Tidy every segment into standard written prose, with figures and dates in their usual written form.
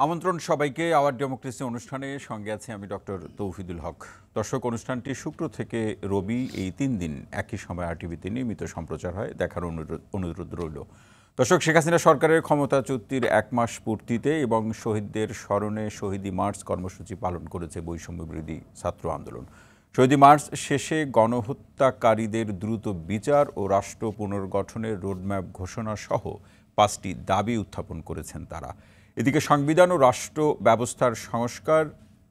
আমন্ত্রণ সবাইকে hour democracy অনুষ্ঠানে। সঙ্গে আছে আমি ডক্টর তৌহিদুল হক। দর্শক, অনুষ্ঠানটি শুক্র থেকে রবি এই 3 দিন একই সময় আরটিভিতে নিয়মিত সম্প্রচার হয়। দেখার অনুরোধ রইল। দর্শক, শেখ হাসিনা সরকারের ক্ষমতাচ্যুতির 1 মাস পূর্তিতে এবং শহীদদের স্মরণে শহীদি মার্চ কর্মসূচি পালন করেছে বৈষম্য বিরোধী ছাত্র আন্দোলন। শহীদি মার্চ শেষে গণহত্যাকারীদের দ্রুত বিচার ও রাষ্ট্র পুনর্গঠনের রোডম্যাপ ঘোষণা সহ 5টি দাবি উত্থাপন করেছেন তারা। এদিকে সংবিধান ও রাষ্ট্র ব্যবস্থার সংস্কার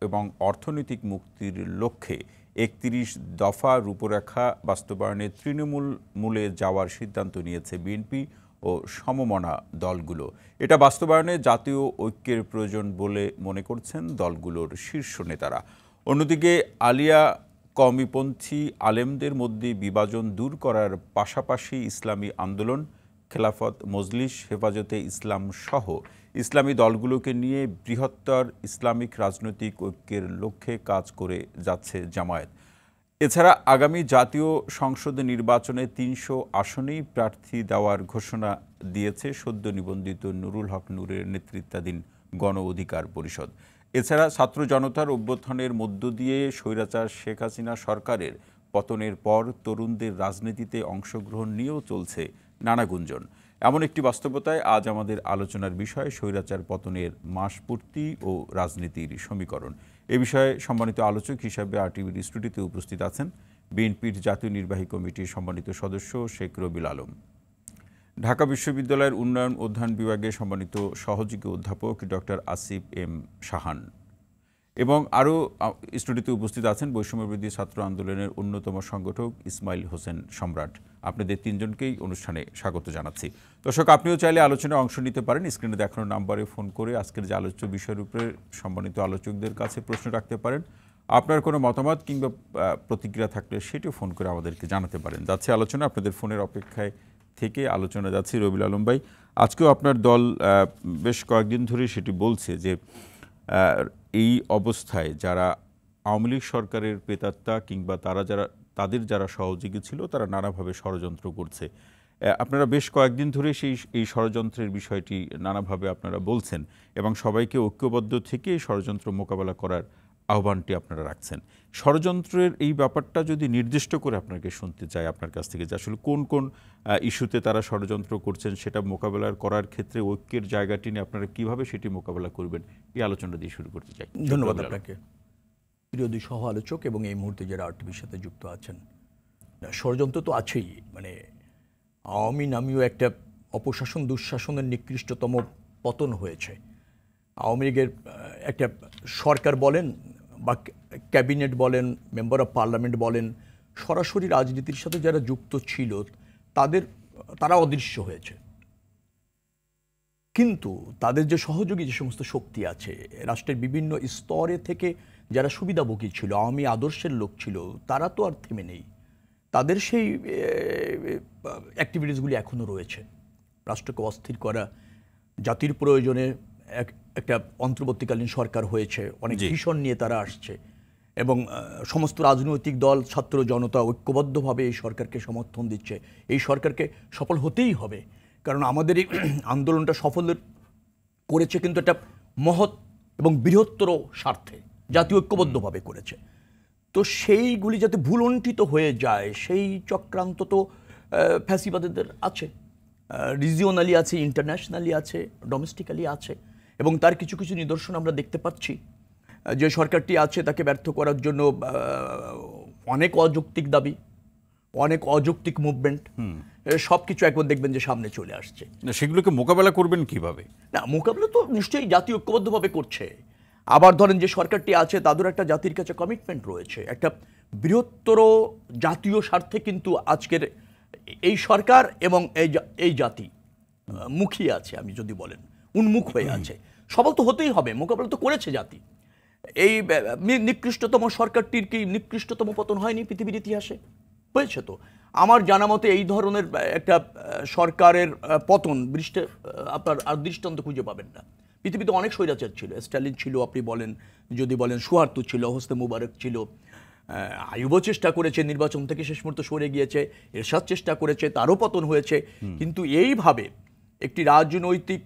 এবং অর্থনৈতিক মুক্তির লক্ষ্যে 31 দফা রূপরেখা বাস্তবায়নে তৃণমূলে যাওয়ার সিদ্ধান্ত নিয়েছে বিএনপি ও সমমনা দলগুলো। এটা বাস্তবায়নে জাতীয় ঐক্যের প্রয়োজন বলে মনে করছেন দলগুলোর শীর্ষ নেতারা। অন্যদিকে আলিয়া কওমিপন্থী আলেমদের মধ্যে বিভাজন দূর করার পাশাপাশি ইসলামী আন্দোলন, খেলাফত মজলিস, হেফাজতে ইসলাম সহ ইসলামী দলগুলোকে নিয়ে বৃহত্তর ইসলামিক রাজনৈতিক ঐক্যের লক্ষ্যে কাজ করে যাচ্ছে জামায়াত। এছাড়া আগামী জাতীয় সংসদ নির্বাচনে 300 আসনেই প্রার্থী দেওয়ার ঘোষণা দিয়েছে সদ্য নিবন্ধিত নুরুল হক নূরের নেতৃত্বাধীন গণ অধিকার পরিষদ। এছাড়া ছাত্র জনতার অভ্যুত্থানের মধ্য দিয়ে স্বৈরাচার শেখ হাসিনা সরকারের পতনের পর তরুণদের রাজনীতিতে অংশগ্রহণ নিয়েও চলছে নানা গুঞ্জন। এমন একটি বাস্তবতায় আজ আমাদের আলোচনার বিষয় স্বৈরাচার পতনের মাস পূর্তি ও রাজনীতির সমীকরণ। এ বিষয়ে সম্মানিত আলোচক হিসাবে আরটিভির স্টুডিওতে উপস্থিত আছেন বিএনপির জাতীয় নির্বাহী কমিটির সম্মানিত সদস্য শেখ রবিউল আলম, ঢাকা বিশ্ববিদ্যালয়ের উন্নয়ন অধ্যয়ন বিভাগের সম্মানিত সহযোগী অধ্যাপক ডক্টর আসিফ এম শাহান, এবং আরও স্টুডিওতে উপস্থিত আছেন বৈষম্যবিরোধী ছাত্র আন্দোলনের অন্যতম সংগঠক ইসমাইল হোসেন সম্রাট। আপনাদের তিনজনকেই অনুষ্ঠানে স্বাগত জানাচ্ছি। দর্শক, আপনিও চাইলে আলোচনায় অংশ নিতে পারেন। স্ক্রিনে দেখানো নাম্বারে ফোন করে আজকের যে আলোচ্য বিষয়ের উপরে সম্মানিত আলোচকদের কাছে প্রশ্ন রাখতে পারেন। আপনার কোনো মতামত কিংবা প্রতিক্রিয়া থাকলে সেটিও ফোন করে আমাদেরকে জানাতে পারেন। যাচ্ছে আলোচনা, আপনাদের ফোনের অপেক্ষায় থেকে আলোচনা যাচ্ছি। রবিউল আলম ভাই, আজকেও আপনার দল বেশ কয়েকদিন ধরে সেটি বলছে যে এই অবস্থায় যারা আওয়ামী লীগ সরকারের প্রেতাত্মা কিংবা তাদের যারা সহযোগী ছিল তারা নানাভাবে ষড়যন্ত্র করছে। আপনারা বেশ কয়েকদিন ধরে এই ষড়যন্ত্রের বিষয়টি নানাভাবে আপনারা বলছেন এবং সবাইকে ঐক্যবদ্ধ থেকে এই ষড়যন্ত্র মোকাবেলা করার আহ্বানটি আপনারা রাখছেন। ষড়যন্ত্রের এই ব্যাপারটা যদি নির্দিষ্ট করে আপনাকে শুনতে চাই আপনার কাছ থেকে, যে আসলে কোন কোন ইস্যুতে তারা ষড়যন্ত্র করছেন, সেটা মোকাবেলা করার ক্ষেত্রে ঐক্যের জায়গাটি নিয়ে আপনারা কীভাবে সেটি মোকাবেলা করবেন, এই আলোচনা দিয়ে শুরু করতে চাই। ধন্যবাদ আপনাকে, প্রিয় দুই সহ আলোচক এবং এই মুহূর্তে যারা আরটিভির সাথে যুক্ত আছেন। ষড়যন্ত্র তো আছেই, মানে আওয়ামী নামীয় একটা অপশাসন দুঃশাসনের নিকৃষ্টতম পতন হয়েছে। আওয়ামী লীগের একটা সরকার বলেন বা ক্যাবিনেট বলেন, মেম্বার অফ পার্লামেন্ট বলেন, সরাসরি রাজনীতির সাথে যারা যুক্ত ছিল তারা অদৃশ্য হয়েছে। কিন্তু তাদের যে সহযোগী যে সমস্ত শক্তি আছে, রাষ্ট্রের বিভিন্ন স্তরে থেকে যারা সুবিধাভোগী ছিল, আওয়ামী আদর্শের লোক ছিল, তারা তো আর থেমে নেই। তাদের সেই অ্যাক্টিভিটিসগুলি এখনও রয়েছে। রাষ্ট্রকে অস্থির করা, জাতির প্রয়োজনে একটা অন্তর্বর্তীকালীন সরকার হয়েছে, অনেক ভীষণ নিয়ে তারা আসছে এবং সমস্ত রাজনৈতিক দল, ছাত্র জনতা ঐক্যবদ্ধভাবে এই সরকারকে সমর্থন দিচ্ছে। এই সরকারকে সফল হতেই হবে, কারণ আমাদের এই আন্দোলনটা সফল করেছে কিন্তু একটা মহৎ এবং বৃহত্তর স্বার্থে, জাতীয় ঐক্যবদ্ধভাবে করেছে। তো সেইগুলি যাতে ভুলণ্ঠিত হয়ে যায় সেই চক্রান্ত তো ফ্যাসিবাদীদের আছে, রিজিওনালি আছে, ইন্টারন্যাশনালি আছে, ডোমেস্টিক্যালি আছে, এবং তার কিছু কিছু নিদর্শন আমরা দেখতে পাচ্ছি। যে সরকারটি আছে তাকে ব্যর্থ করার জন্য অনেক অযৌক্তিক দাবি, অনেক অযৌক্তিক মুভমেন্ট, সব কিছু একবার দেখবেন যে সামনে চলে আসছে। সেগুলোকে মোকাবেলা করবেন কিভাবে? না, মোকাবেলা তো নিশ্চয়ই জাতীয় ঐক্যবদ্ধভাবে করছে। আবার ধরেন যে সরকারটি আছে তাদের একটা জাতির কাছে কমিটমেন্ট রয়েছে, একটা বৃহত্তর জাতীয় স্বার্থে কিন্তু আজকের এই সরকার এবং এই জাতি মুখিয়ে আছে। আমি যদি বলেন উন্মুখ হয়ে আছে, সফল তো হতেই হবে, মোকাবেলা তো করেছে জাতি। এই নিকৃষ্টতম সরকারটির কি নিকৃষ্টতম পতন হয়নি পৃথিবীর ইতিহাসে? হয়েছে তো। আমার জানা মতে এই ধরনের একটা সরকারের পতন আপনার আর দৃষ্টান্ত খুঁজে পাবেন না। পৃথিবীতে অনেক স্বৈরাচার ছিল, স্ট্যালিন ছিল, আপনি বলেন যদি বলেন সুহার্তো ছিল, হোসনে মুবারক ছিল, আইয়ুবও চেষ্টা করেছে, নির্বাচন থেকে শেষ মুহূর্তে সরে গিয়েছে, এরশাদ চেষ্টা করেছে, তারও পতন হয়েছে। কিন্তু এইভাবে একটি রাজনৈতিক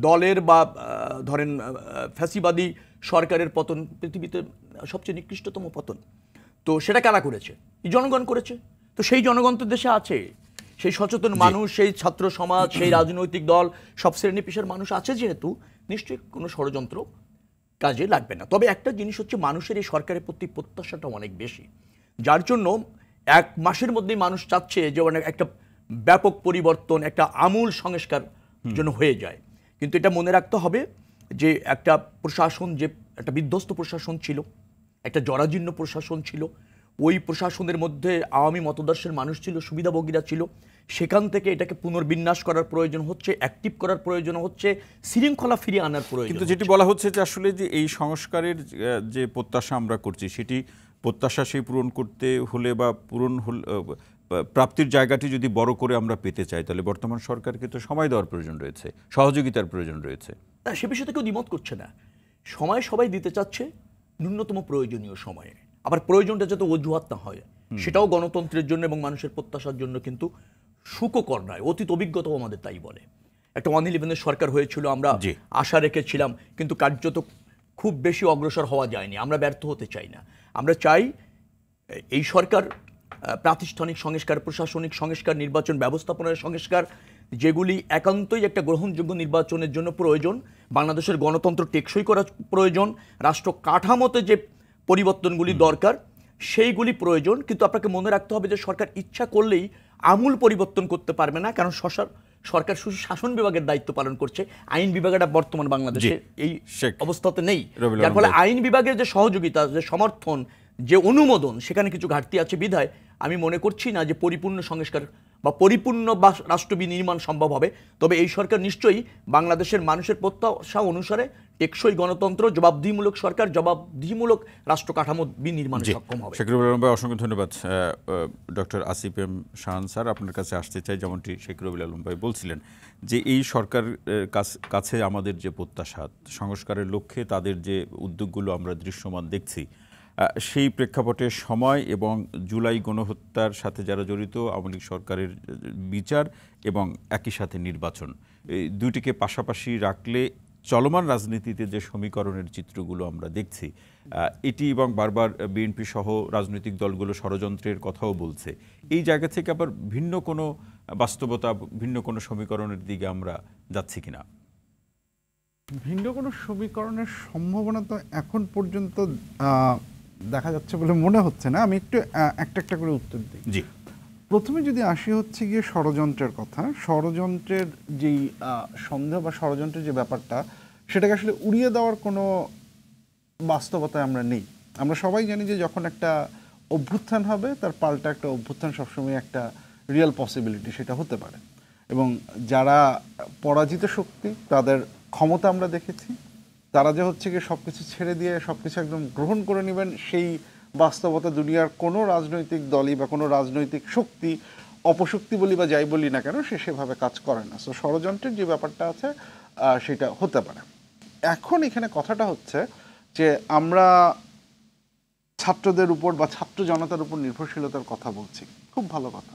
দলের বা ধরেন ফ্যাসিবাদী সরকারের পতন পৃথিবীতে সবচেয়ে নিকৃষ্টতম পতন। তো সেটা কারা করেছে? জনগণ করেছে। তো সেই জনগণ তো দেশে আছে, সেই সচেতন মানুষ, সেই ছাত্র সমাজ, সেই রাজনৈতিক দল, সব শ্রেণী পেশার মানুষ আছে, যেহেতু নিশ্চয়ই কোনো ষড়যন্ত্র কাজে লাগবে না। তবে একটা জিনিস হচ্ছে, মানুষের এই সরকারের প্রতি প্রত্যাশাটা অনেক বেশি, যার জন্য এক মাসের মধ্যেই মানুষ চাচ্ছে যে অনেক একটা ব্যাপক পরিবর্তন, একটা আমূল সংস্কার যেন হয়ে যায়। কিন্তু এটা মনে রাখতে হবে যে একটা প্রশাসন, যে একটা বিধ্বস্ত প্রশাসন ছিল, একটা জরাজীর্ণ প্রশাসন ছিল, ওই প্রশাসনের মধ্যে আওয়ামী মতদর্শের মানুষ ছিল, সুবিধাভোগীরা ছিল। সেখান থেকে এটাকে পুনর্বিন্যাস করার প্রয়োজন হচ্ছে, অ্যাক্টিভ করার প্রয়োজন হচ্ছে, শৃঙ্খলা ফিরিয়ে আনার প্রয়োজন। কিন্তু যেটি বলা হচ্ছে যে আসলে যে এই সংস্কারের যে প্রত্যাশা আমরা করছি, সেটি প্রত্যাশা সেই পূরণ করতে হলে বা প্রাপ্তির জায়গাটি যদি বড় করে আমরা পেতে চাই, তাহলে বর্তমান সরকারকে তো সময় দেওয়ার প্রয়োজন রয়েছে, সহযোগিতার প্রয়োজন রয়েছে। না, সে বিষয়ে কেউ দ্বিমত করছে না। সময় সবাই দিতে চাচ্ছে, ন্যূনতম প্রয়োজনীয় সময়ে। আবার প্রয়োজনটা যাতে অজুহাত না হয়, সেটাও গণতন্ত্রের জন্য এবং মানুষের প্রত্যাশার জন্য কিন্তু সুখকর নয়। অতীত অভিজ্ঞতাও আমাদের তাই বলে। একটা 1-11 সরকার হয়েছিল, আমরা আশা রেখেছিলাম, কিন্তু কার্যত খুব বেশি অগ্রসর হওয়া যায়নি। আমরা ব্যর্থ হতে চাই না। আমরা চাই এই সরকার প্রাতিষ্ঠানিক সংস্কার, প্রশাসনিক সংস্কার, নির্বাচন ব্যবস্থাপনার সংস্কার, যেগুলি একান্তই একটা গ্রহণযোগ্য নির্বাচনের জন্য প্রয়োজন, বাংলাদেশের গণতন্ত্র টেকসই করা প্রয়োজন, রাষ্ট্র কাঠামোতে যে পরিবর্তনগুলি দরকার সেইগুলি প্রয়োজন। কিন্তু আপনাকে মনে রাখতে হবে যে সরকার ইচ্ছা করলেই আমূল পরিবর্তন করতে পারবে না, কারণ সরকার শুধু শাসন বিভাগের দায়িত্ব পালন করছে, আইন বিভাগটা বর্তমান বাংলাদেশে এই অবস্থাতে নেই। যার ফলে আইন বিভাগের যে সহযোগিতা, যে সমর্থন, যে অনুমোদন, সেখানে কিছু ঘাটতি আছে বিধায় আমি মনে করছি না যে পরিপূর্ণ সংস্কার বা পরিপূর্ণ রাষ্ট্র বিনির্মাণ সম্ভব হবে। তবে এই সরকার নিশ্চয়ই বাংলাদেশের মানুষের প্রত্যাশা অনুসারে টেকসই গণতন্ত্র, জবাবদিহিমূলক সরকার, জবাবদিহিমূলক রাষ্ট্র কাঠামো বিনির্মাণে সক্ষম হবে। শাকিরুল আলম ভাই, অসংখ্য ধন্যবাদ। Doctor Asif M Shahan sir, আপনার কাছে আসতে চাই, যেমনটি শাকিরুল আলম ভাই বলছিলেন যে এই সরকার কাছে আমাদের যে প্রত্যাশা, সংস্কারের লক্ষ্যে তাদের যে উদ্যোগগুলো আমরা দৃশ্যমান দেখছি, সেই প্রেক্ষাপটে সময় এবং জুলাই গণহত্যার সাথে যারা জড়িত আওয়ামী লীগ সরকারের বিচার এবং একই সাথে নির্বাচন, এই দুইটিকে পাশাপাশি রাখলে চলমান রাজনীতিতে যে সমীকরণের চিত্রগুলো আমরা দেখছি, এটি এবং বারবার বিএনপি সহ রাজনৈতিক দলগুলো ষড়যন্ত্রের কথাও বলছে, এই জায়গা থেকে আবার ভিন্ন কোনো বাস্তবতা, ভিন্ন কোনো সমীকরণের দিকে আমরা যাচ্ছি কিনা? ভিন্ন কোনো সমীকরণের সম্ভাবনা তো এখন পর্যন্ত দেখা যাচ্ছে বলে মনে হচ্ছে না। আমি একটু একটা একটা করে উত্তর দিই। জি, প্রথমে যদি আসি হচ্ছে গিয়ে ষড়যন্ত্রের কথা, ষড়যন্ত্রের যেই সন্দেহ বা ষড়যন্ত্রের যে ব্যাপারটা, সেটাকে আসলে উড়িয়ে দেওয়ার কোনো বাস্তবতায় আমরা নেই। আমরা সবাই জানি যে যখন একটা অভ্যুত্থান হবে, তার পাল্টা একটা অভ্যুত্থান সবসময় একটা রিয়েল পসিবিলিটি, সেটা হতে পারে। এবং যারা পরাজিত শক্তি, তাদের ক্ষমতা আমরা দেখেছি, তারা যে হচ্ছে গিয়ে সব কিছু ছেড়ে দিয়ে সব কিছু একদম গ্রহণ করে নেবেন, সেই বাস্তবতা দুনিয়ার কোনো রাজনৈতিক দলই বা কোনো রাজনৈতিক শক্তি, অপশক্তি বলি বা যাই বলি না কেন, সে সেভাবে কাজ করে না। সো ষড়যন্ত্রের যে ব্যাপারটা আছে সেটা হতে পারে। এখন এখানে কথাটা হচ্ছে যে আমরা ছাত্রদের উপর বা ছাত্র জনতার উপর নির্ভরশীলতার কথা বলছি, খুব ভালো কথা,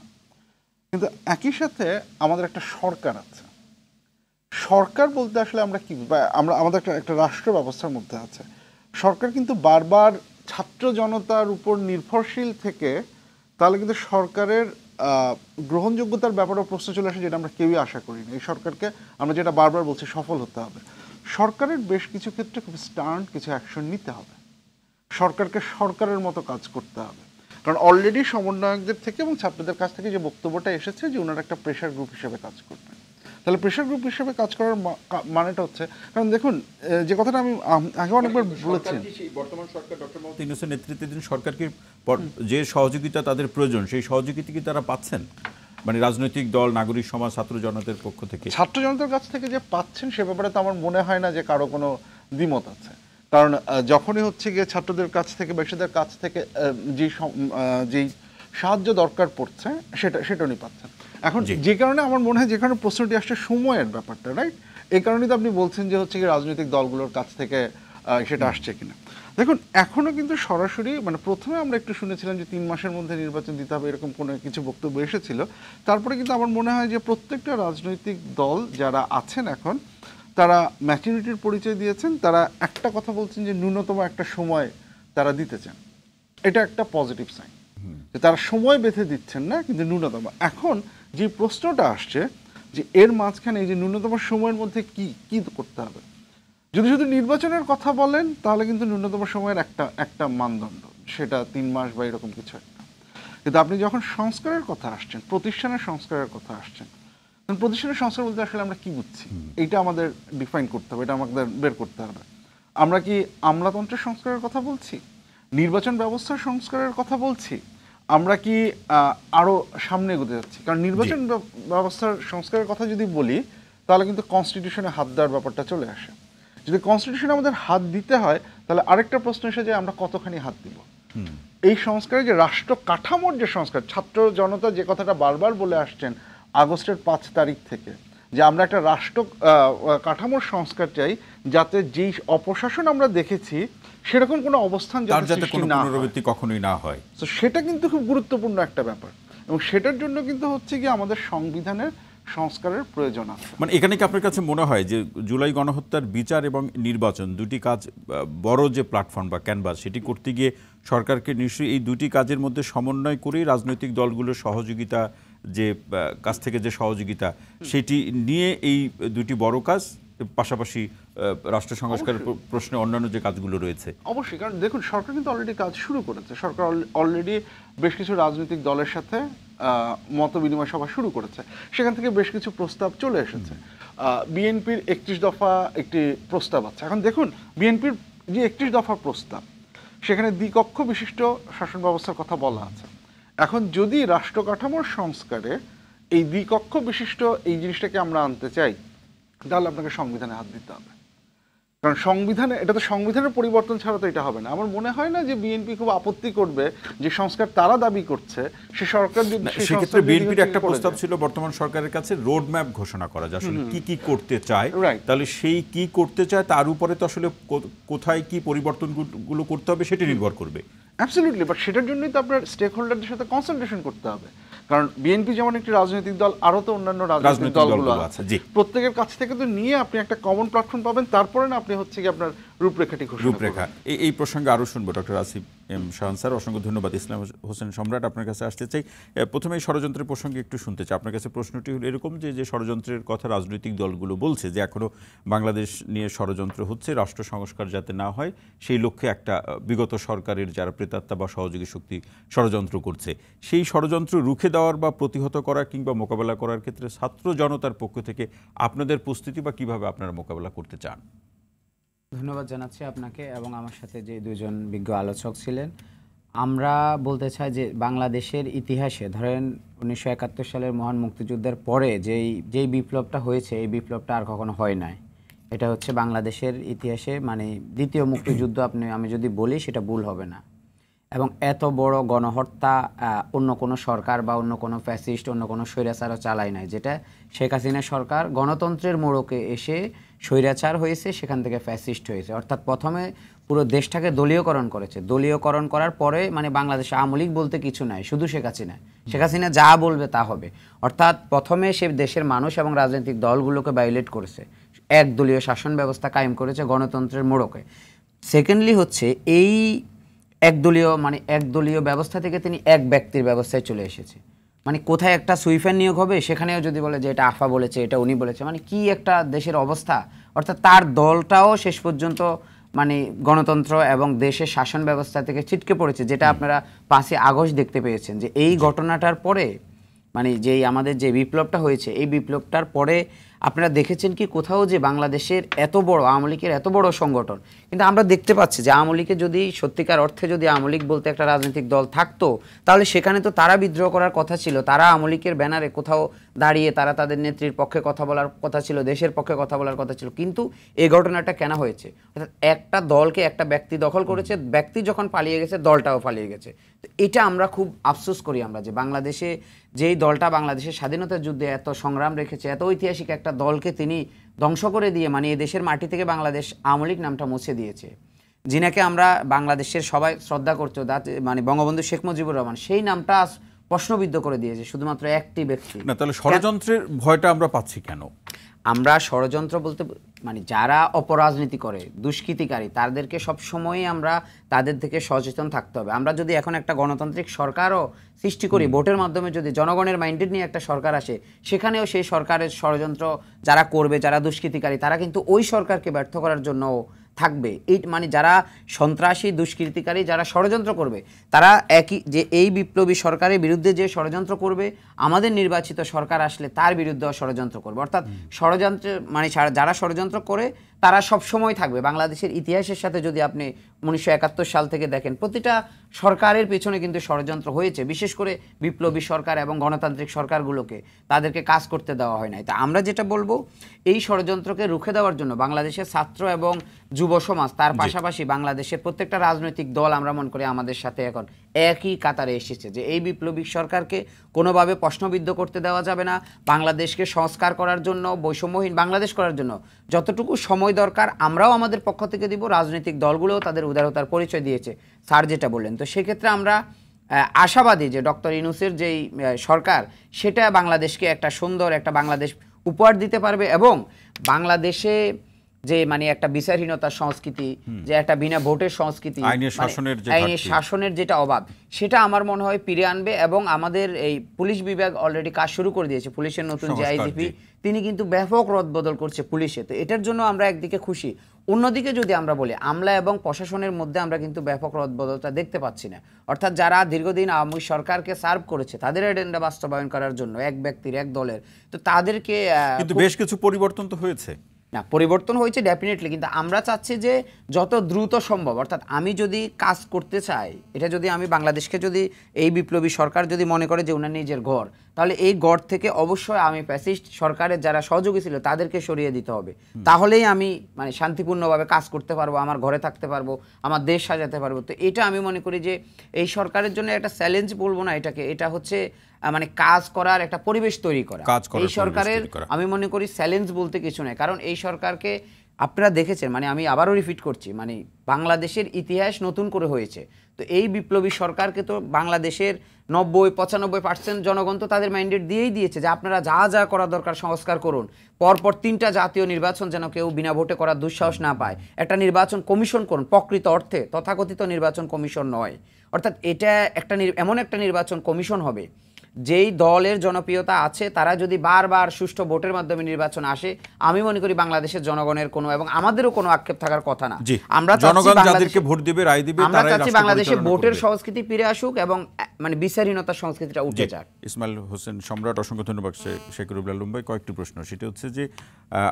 কিন্তু একই সাথে আমাদের একটা সরকার আছে। সরকার বলতে আসলে আমরা কি, আমরা আমাদের একটা রাষ্ট্র ব্যবস্থার মধ্যে আছে। সরকার কিন্তু বারবার ছাত্র জনতার উপর নির্ভরশীল থেকে, তাহলে কিন্তু সরকারের গ্রহণযোগ্যতার ব্যাপারেও প্রশ্ন চলে আসে, যেটা আমরা কেউই আশা করিনি। এই সরকারকে আমরা যেটা বারবার বলছি, সফল হতে হবে। সরকারের বেশ কিছু ক্ষেত্রে খুব স্টার্ন কিছু অ্যাকশন নিতে হবে, সরকারকে সরকারের মতো কাজ করতে হবে। কারণ অলরেডি সমন্বয়কদের থেকে এবং ছাত্রদের কাছ থেকে যে বক্তব্যটা এসেছে যে ওনারা একটা প্রেশার গ্রুপ হিসেবে কাজ করবেন। তাহলে প্রেশার গ্রুপ হিসেবে কাজ করার মানেটা হচ্ছে, কারণ দেখুন যে কথাটা আমি আগে অনেকবার বলেছি, বর্তমান সরকার ডক্টর মোহাম্মদ ইউনূসের নেতৃত্বাধীন সরকারকে যে সহযোগিতা তাদের প্রয়োজন, সেই সহযোগিতা কি তারা পাচ্ছেন? মানে রাজনৈতিক দল, নাগরিক সমাজ, ছাত্র জনতার পক্ষ থেকে, ছাত্র জনতার কাছ থেকে যে পাচ্ছেন, সে ব্যাপারে তো আমার মনে হয় না যে কারো কোনো দ্বিমত আছে। কারণ যখনই হচ্ছে গিয়ে ছাত্রদের কাছ থেকে, ব্যবসাদের কাছ থেকে যেই সাহায্য দরকার পড়ছে, সেটা উনি পাচ্ছেন। এখন যে কারণে আমার মনে হয়, যে কারণে প্রশ্নটি আসছে সময়ের ব্যাপারটা, রাইট, এই কারণেই তো আপনি বলছেন যে হচ্ছে কি রাজনৈতিক দলগুলোর কাছ থেকে সেটা আসছে কিনা। দেখুন এখনো কিন্তু সরাসরি মানে প্রথমে আমরা একটু শুনেছিলাম যে 3 মাসের মধ্যে নির্বাচন দিতে হবে, এরকম কোনো কিছু বক্তব্য এসেছিল। তারপরে কিন্তু আমার মনে হয় যে প্রত্যেকটা রাজনৈতিক দল যারা আছেন এখন তারা ম্যাচুরিটির পরিচয় দিয়েছেন, তারা একটা কথা বলছেন যে ন্যূনতম একটা সময় তারা দিতে চান। এটা একটা পজিটিভ সাইন যে তারা সময় বেঁধে দিচ্ছেন না, কিন্তু ন্যূনতম। এখন যে প্রশ্নটা আসছে যে এর মাঝখানে এই যে ন্যূনতম সময়ের মধ্যে কি কি করতে হবে। যদি শুধু নির্বাচনের কথা বলেন তাহলে কিন্তু ন্যূনতম সময়ের একটা মানদণ্ড, সেটা 3 মাস বা এরকম কিছু একটা। কিন্তু আপনি যখন সংস্কারের কথা আসছেন, প্রতিষ্ঠানের সংস্কারের কথা আসছেন, প্রতিষ্ঠানের সংস্কার বলতে আসলে আমরা কি বুঝছি এইটা আমাদের ডিফাইন করতে হবে, এটা আমাদের বের করতে হবে। আমরা কি আমলাতন্ত্রের সংস্কারের কথা বলছি, নির্বাচন ব্যবস্থার সংস্কারের কথা বলছি, আমরা কি আরো সামনে এগোতে যাচ্ছি? কারণ নির্বাচন ব্যবস্থার সংস্কারের কথা যদি বলি তাহলে কিন্তু কনস্টিটিউশনে হাত দেওয়ার ব্যাপারটা চলে আসে। যদি কনস্টিটিউশনে আমাদের হাত দিতে হয় তাহলে আরেকটা প্রশ্ন এসে যায় আমরা কতখানি হাত দিব। এই সংস্কারে যে রাষ্ট্র কাঠামোর যে সংস্কার, ছাত্র জনতা যে কথাটা বারবার বলে আসছেন আগস্টের 5 তারিখ থেকে, যে আমরা একটা রাষ্ট্র কাঠামোর সংস্কার চাই যাতে যেই অপশাসন আমরা দেখেছি সেরকম কোনো অবস্থান যাতে পুনরাবৃত্তি কখনোই না হয়। তো সেটা কিন্তু খুব গুরুত্বপূর্ণ একটা ব্যাপার, এবং সেটার জন্য কিন্তু হচ্ছে কি আমাদের সংবিধানের সংস্কারের প্রয়োজন আছে। মানে এখানে কি আপনার কাছে মনে হয় যে জুলাই গণহত্যার বিচার এবং নির্বাচন দুটি কাজ বড় যে প্ল্যাটফর্ম বা ক্যানভাস, সেটি করতে গিয়ে সরকারকে নিশ্চয়ই এই দুটি কাজের মধ্যে সমন্বয় করেই রাজনৈতিক দলগুলোর সহযোগিতা, যে কাছ থেকে যে সহযোগিতা, সেটি নিয়ে এই দুটি বড় কাজ, পাশাপাশি রাষ্ট্র সংস্কারের প্রশ্নে অন্যান্য যে কাজগুলো রয়েছে? অবশ্যই, কারণ দেখুন সরকার কিন্তু অলরেডি কাজ শুরু করেছে। সরকার অলরেডি বেশ কিছু রাজনৈতিক দলের সাথে মত বিনিময় সভা শুরু করেছে, সেখান থেকে বেশ কিছু প্রস্তাব চলে এসেছে। বিএনপির 31 দফা একটি প্রস্তাব আছে। এখন দেখুন বিএনপির যে 31 দফা প্রস্তাব, সেখানে দ্বিকক্ষ বিশিষ্ট শাসন ব্যবস্থার কথা বলা আছে। এখন যদি রাষ্ট্র কাঠামোর সংস্কারে এই দ্বিকক্ষ বিশিষ্ট এই জিনিসটাকে আমরা আনতে চাই তাহলে আপনাকে সংবিধানে হাত দিতে হবে, কারণ সংবিধানে এটা তো সংবিধানের পরিবর্তন ছাড়া তো এটা হবে না। আমার মনে হয় না যে বিএনপি খুব আপত্তি করবে যে সংস্কার তারা দাবি করছে সে সরকার যদি সেক্ষেত্রে বিএনপির একটা প্রস্তাব ছিল বর্তমান সরকারের কাছে রোড ম্যাপ ঘোষণা করা, যে আসলে কি কি করতে চায়, তাহলে সেই কি করতে চায় তার উপরে তো আসলে কোথায় কি পরিবর্তনগুলো করতে হবে সেটা নির্ভর করবে। অ্যাবসলিউটলি, বাট সেটার জন্যই তো আপনার স্টেক হোল্ডারদের সাথে কনসালটেশন করতে হবে, কারণ বিএনপি যেমন একটি রাজনৈতিক দল, আরো তো অন্যান্য রাজনৈতিক দলগুলো আছে, প্রত্যেকের কাছ থেকে তো নিয়ে আপনি একটা কমন প্ল্যাটফর্ম পাবেন, তারপরে না আপনি হচ্ছে কি আপনার রূপরেখাটি রূপরেখা। এই প্রসঙ্গে আরো শুনবো doctor Asif M Shahan sir, অসংখ্য ধন্যবাদ। ইসলাম হোসেন সম্রাট, আপনার কাছে আসতে চাই। প্রথমে এই ষড়যন্ত্রের প্রসঙ্গে একটু শুনতে চাই আপনার কাছে। প্রশ্নটি হলো এরকম যে ষড়যন্ত্রের কথা রাজনৈতিক দলগুলো বলছে যে এখনো বাংলাদেশ নিয়ে ষড়যন্ত্র হচ্ছে, রাষ্ট্র সংস্কার যাতে না হয় সেই লক্ষ্যে একটা বিগত সরকারের যারা প্রেতাত্মা বা সহযোগী শক্তি ষড়যন্ত্র করছে, সেই ষড়যন্ত্র রুখে দেওয়ার বা প্রতিহত করা কিংবা মোকাবেলা করার ক্ষেত্রে ছাত্র জনতার পক্ষ থেকে আপনাদের প্রস্তুতি বা কিভাবে আপনারা মোকাবেলা করতে চান? ধন্যবাদ জানাচ্ছি আপনাকে এবং আমার সাথে যে দুজন বিজ্ঞ আলোচক ছিলেন। আমরা বলতে চাই যে বাংলাদেশের ইতিহাসে ধরেন 1971 সালের মহান মুক্তিযুদ্ধের পরে যেই বিপ্লবটা হয়েছে, এই বিপ্লবটা আর কখনো হয় নাই। এটা হচ্ছে বাংলাদেশের ইতিহাসে মানে দ্বিতীয় মুক্তিযুদ্ধ আমি যদি বলি সেটা ভুল হবে না। এবং এত বড় গণহত্যা অন্য কোনো সরকার বা অন্য কোনো ফ্যাসিস্ট, অন্য কোনো স্বৈরাচারও চালায় নাই, যেটা শেখ হাসিনা সরকার গণতন্ত্রের মোড়কে এসে স্বৈরাচার হয়েছে, সেখান থেকে ফ্যাসিস্ট হয়েছে। অর্থাৎ প্রথমে পুরো দেশটাকে দলীয়করণ করেছে, দলীয়করণ করার পরে মানে বাংলাদেশে আওয়ামী লীগ বলতে কিছু নাই, শুধু শেখ হাসিনা যা বলবে তা হবে। অর্থাৎ প্রথমে সে দেশের মানুষ এবং রাজনৈতিক দলগুলোকে ভায়োলেট করেছে, একদলীয় শাসন ব্যবস্থা কায়েম করেছে গণতন্ত্রের মোড়কে। সেকেন্ডলি হচ্ছে এই একদলীয় ব্যবস্থা থেকে তিনি এক ব্যক্তির ব্যবস্থায় চলে এসেছে। মানে কোথায় একটা সুইফেন নিয়োগ হবে সেখানেও যদি বলে যে এটা আফা বলেছে, এটা উনি বলেছে, মানে কি একটা দেশের অবস্থা। অর্থাৎ তার দলটাও শেষ পর্যন্ত মানে গণতন্ত্র এবং দেশের শাসন ব্যবস্থা থেকে ছিটকে পড়েছে, যেটা আপনারা 5ই আগস্ট দেখতে পেয়েছেন। যে এই ঘটনাটার পরে মানে যেই আমাদের যে বিপ্লবটা হয়েছে, এই বিপ্লবটার পরে আপনারা দেখেছেন কি কোথাও যে বাংলাদেশের এত বড় আওয়ামী লীগের এত বড় সংগঠন, কিন্তু আমরা দেখতে পাচ্ছি যে আওয়ামী লীগের যদি সত্যিকার অর্থে যদি আওয়ামী লীগ বলতে একটা রাজনৈতিক দল থাকতো, তাহলে সেখানে তো তারা বিদ্রোহ করার কথা ছিল, তারা আওয়ামী লীগের ব্যানারে কোথাও দাঁড়িয়ে তারা তাদের নেত্রীর পক্ষে কথা বলার কথা ছিল, দেশের পক্ষে কথা বলার কথা ছিল। কিন্তু এই ঘটনাটা কেন হয়েছে? অর্থাৎ একটা দলকে একটা ব্যক্তি দখল করেছে, ব্যক্তি যখন পালিয়ে গেছে দলটাও পালিয়ে গেছে। তো এটা আমরা খুব আফসোস করি আমরা, যে বাংলাদেশে যেই দলটা বাংলাদেশের স্বাধীনতার যুদ্ধে এত সংগ্রাম রেখেছে, এত ঐতিহাসিক একটা দলকে তিনি ধ্বংস করে দিয়ে মানে এই দেশের মাটি থেকে বাংলাদেশ আওয়ামী লীগ নামটা মুছে দিয়েছে, যিনাকে আমরা বাংলাদেশের সবাই শ্রদ্ধা করতো, মানে বঙ্গবন্ধু শেখ মুজিবুর রহমান, সেই নামটা আজ প্রশ্নবিদ্ধ করে দিয়েছে শুধুমাত্র একটি ব্যক্তি। না, তাহলে ষড়যন্ত্রের ভয়টা আমরা পাচ্ছি কেন? আমরা ষড়যন্ত্র বলতে মানে যারা অপরাজনীতি করে, দুষ্কৃতিকারী, তাদেরকে সবসময়ই আমরা তাদের থেকে সচেতন থাকতে হবে। আমরা যদি এখন একটা গণতান্ত্রিক সরকারও সৃষ্টি করি, ভোটের মাধ্যমে যদি জনগণের মাইন্ডেড নিয়ে একটা সরকার আসে, সেখানেও সেই সরকারের ষড়যন্ত্র যারা করবে, যারা দুষ্কৃতিকারী, তারা কিন্তু ওই সরকারকে ব্যর্থ করার জন্য থাকবে। এই মানে যারা সন্ত্রাসী দুষ্কৃতিকারী, যারা ষড়যন্ত্র করবে, তারা একই যে এই বিপ্লবী সরকারের বিরুদ্ধে যে ষড়যন্ত্র করবে, আমাদের নির্বাচিত সরকার আসলে তার বিরুদ্ধেও ষড়যন্ত্র করবে। অর্থাৎ ষড়যন্ত্র মানে যারা ষড়যন্ত্র করে তারা সব সময় থাকবে। বাংলাদেশের ইতিহাসের সাথে যদি আপনি 1971 সাল থেকে দেখেন, প্রতিটা সরকারের পেছনে কিন্তু ষড়যন্ত্র হয়েছে, বিশেষ করে বিপ্লবী সরকার এবং গণতান্ত্রিক সরকারগুলোকে তাদেরকে কাজ করতে দেওয়া হয় নাই। তা আমরা যেটা বলবো, এই ষড়যন্ত্রকে রুখে দেওয়ার জন্য বাংলাদেশের ছাত্র এবং যুব সমাজ, তার পাশাপাশি বাংলাদেশের প্রত্যেকটা রাজনৈতিক দল আমরা মনে করি আমাদের সাথে এখন একই কাতারে এসেছে যে এই বিপ্লবী সরকারকে কোনোভাবে প্রশ্নবিদ্ধ করতে দেওয়া যাবে না। বাংলাদেশকে সংস্কার করার জন্য, বৈষম্যহীন বাংলাদেশ করার জন্য যতটুকু সময় দরকার আমরাও আমাদের পক্ষ থেকে দিব, রাজনৈতিক দলগুলোও তাদের উদারতার পরিচয় দিয়েছে স্যার যেটা বললেন। তো সেক্ষেত্রে আমরা আশাবাদী যে ডক্টর ইউনূসের যেই সরকার, সেটা বাংলাদেশকে একটা সুন্দর একটা বাংলাদেশ উপহার দিতে পারবে এবং বাংলাদেশে যে মানে একটা বিচারহীনতার সংস্কৃতি, যে একটা বিনা ভোটের সংস্কৃতি, আইনের শাসনের যেটা অভাব, সেটা আমার মনে হয় ফিরে আনবে। এবং আমাদের এই পুলিশ বিভাগ অলরেডি কাজ শুরু করে দিয়েছে। পুলিশের নতুন যে আইজিপি, তিনি কিন্তু ব্যাপক রদবদল করছে পুলিশে। তো এটার জন্য আমরা একদিকে খুশি, অন্যদিকে যদি আমরা বলি আমলা এবং প্রশাসনের মধ্যে আমরা কিন্তু ব্যাপক রদবদলটা দেখতে পাচ্ছি না। অর্থাৎ যারা দীর্ঘদিন আওয়ামী সরকারকে সার্ভ করেছে, তাদের এজেন্ডা বাস্তবায়ন করার জন্য এক ব্যক্তির, এক দলের, তো তাদেরকে কিন্তু বেশ কিছু পরিবর্তন তো হয়েছে। না, পরিবর্তন হয়েছে ডেফিনেটলি, কিন্তু আমরা চাচ্ছি যে যত দ্রুত সম্ভব, অর্থাৎ আমি যদি কাজ করতে চাই, এটা যদি আমি বাংলাদেশকে যদি এই বিপ্লবী সরকার যদি মনে করে যে ওনার নিজের ঘর, তাহলে এই ঘর থেকে অবশ্যই আমি ফ্যাসিস্ট সরকারের যারা সহযোগী ছিল তাদেরকে সরিয়ে দিতে হবে। তাহলেই আমি মানে শান্তিপূর্ণভাবে কাজ করতে পারবো, আমার ঘরে থাকতে পারবো, আমার দেশ সাজাতে পারবো। তো এটা আমি মনে করি যে এই সরকারের জন্য একটা চ্যালেঞ্জ বলবো না এটাকে, এটা হচ্ছে মানে কাজ করার একটা পরিবেশ তৈরি করা। এই সরকারের আমি মনে করি চ্যালেঞ্জ বলতে কিছু নেই, কারণ এই সরকারকে আপনারা দেখেছেন, মানে আমি আবারও রিপিট করছি, মানে বাংলাদেশের ইতিহাস নতুন করে হয়েছে। তো এই বিপ্লবী সরকারকে তো বাংলাদেশের 90-95% জনগণ তো তাদের ম্যান্ডেট দিয়েই দিয়েছে যে আপনারা যা যা করা দরকার সংস্কার করুন, পরপর 3টা জাতীয় নির্বাচন যেন কেউ বিনা ভোটে করার দুঃসাহস না পায়, একটা নির্বাচন কমিশন করুন, প্রকৃত অর্থে তথাকথিত নির্বাচন কমিশন নয়। অর্থাৎ এটা একটা এমন একটা নির্বাচন কমিশন হবে যেই দলের জনপ্রিয়তা আছে তারা যদি বারবার সুষ্ঠু ভোটের মাধ্যমে নির্বাচন আসে, আমি মনে করি বাংলাদেশের জনগণের কোনো এবং আমাদেরও কোনো আক্ষেপ থাকার কথা না। আমরা চাচ্ছি বাংলাদেশে ভোটের সংস্কৃতি ফিরে আসুক এবং মানে বিচারহীনতার সংস্কৃতিটা উঠে যাক। ইসমাইল হোসেন সম্রাট, অসংখ্য ধন্যবাদ। শেখ রুবেল আলম ভাই, কয়েকটি প্রশ্ন, সেটা হচ্ছে যে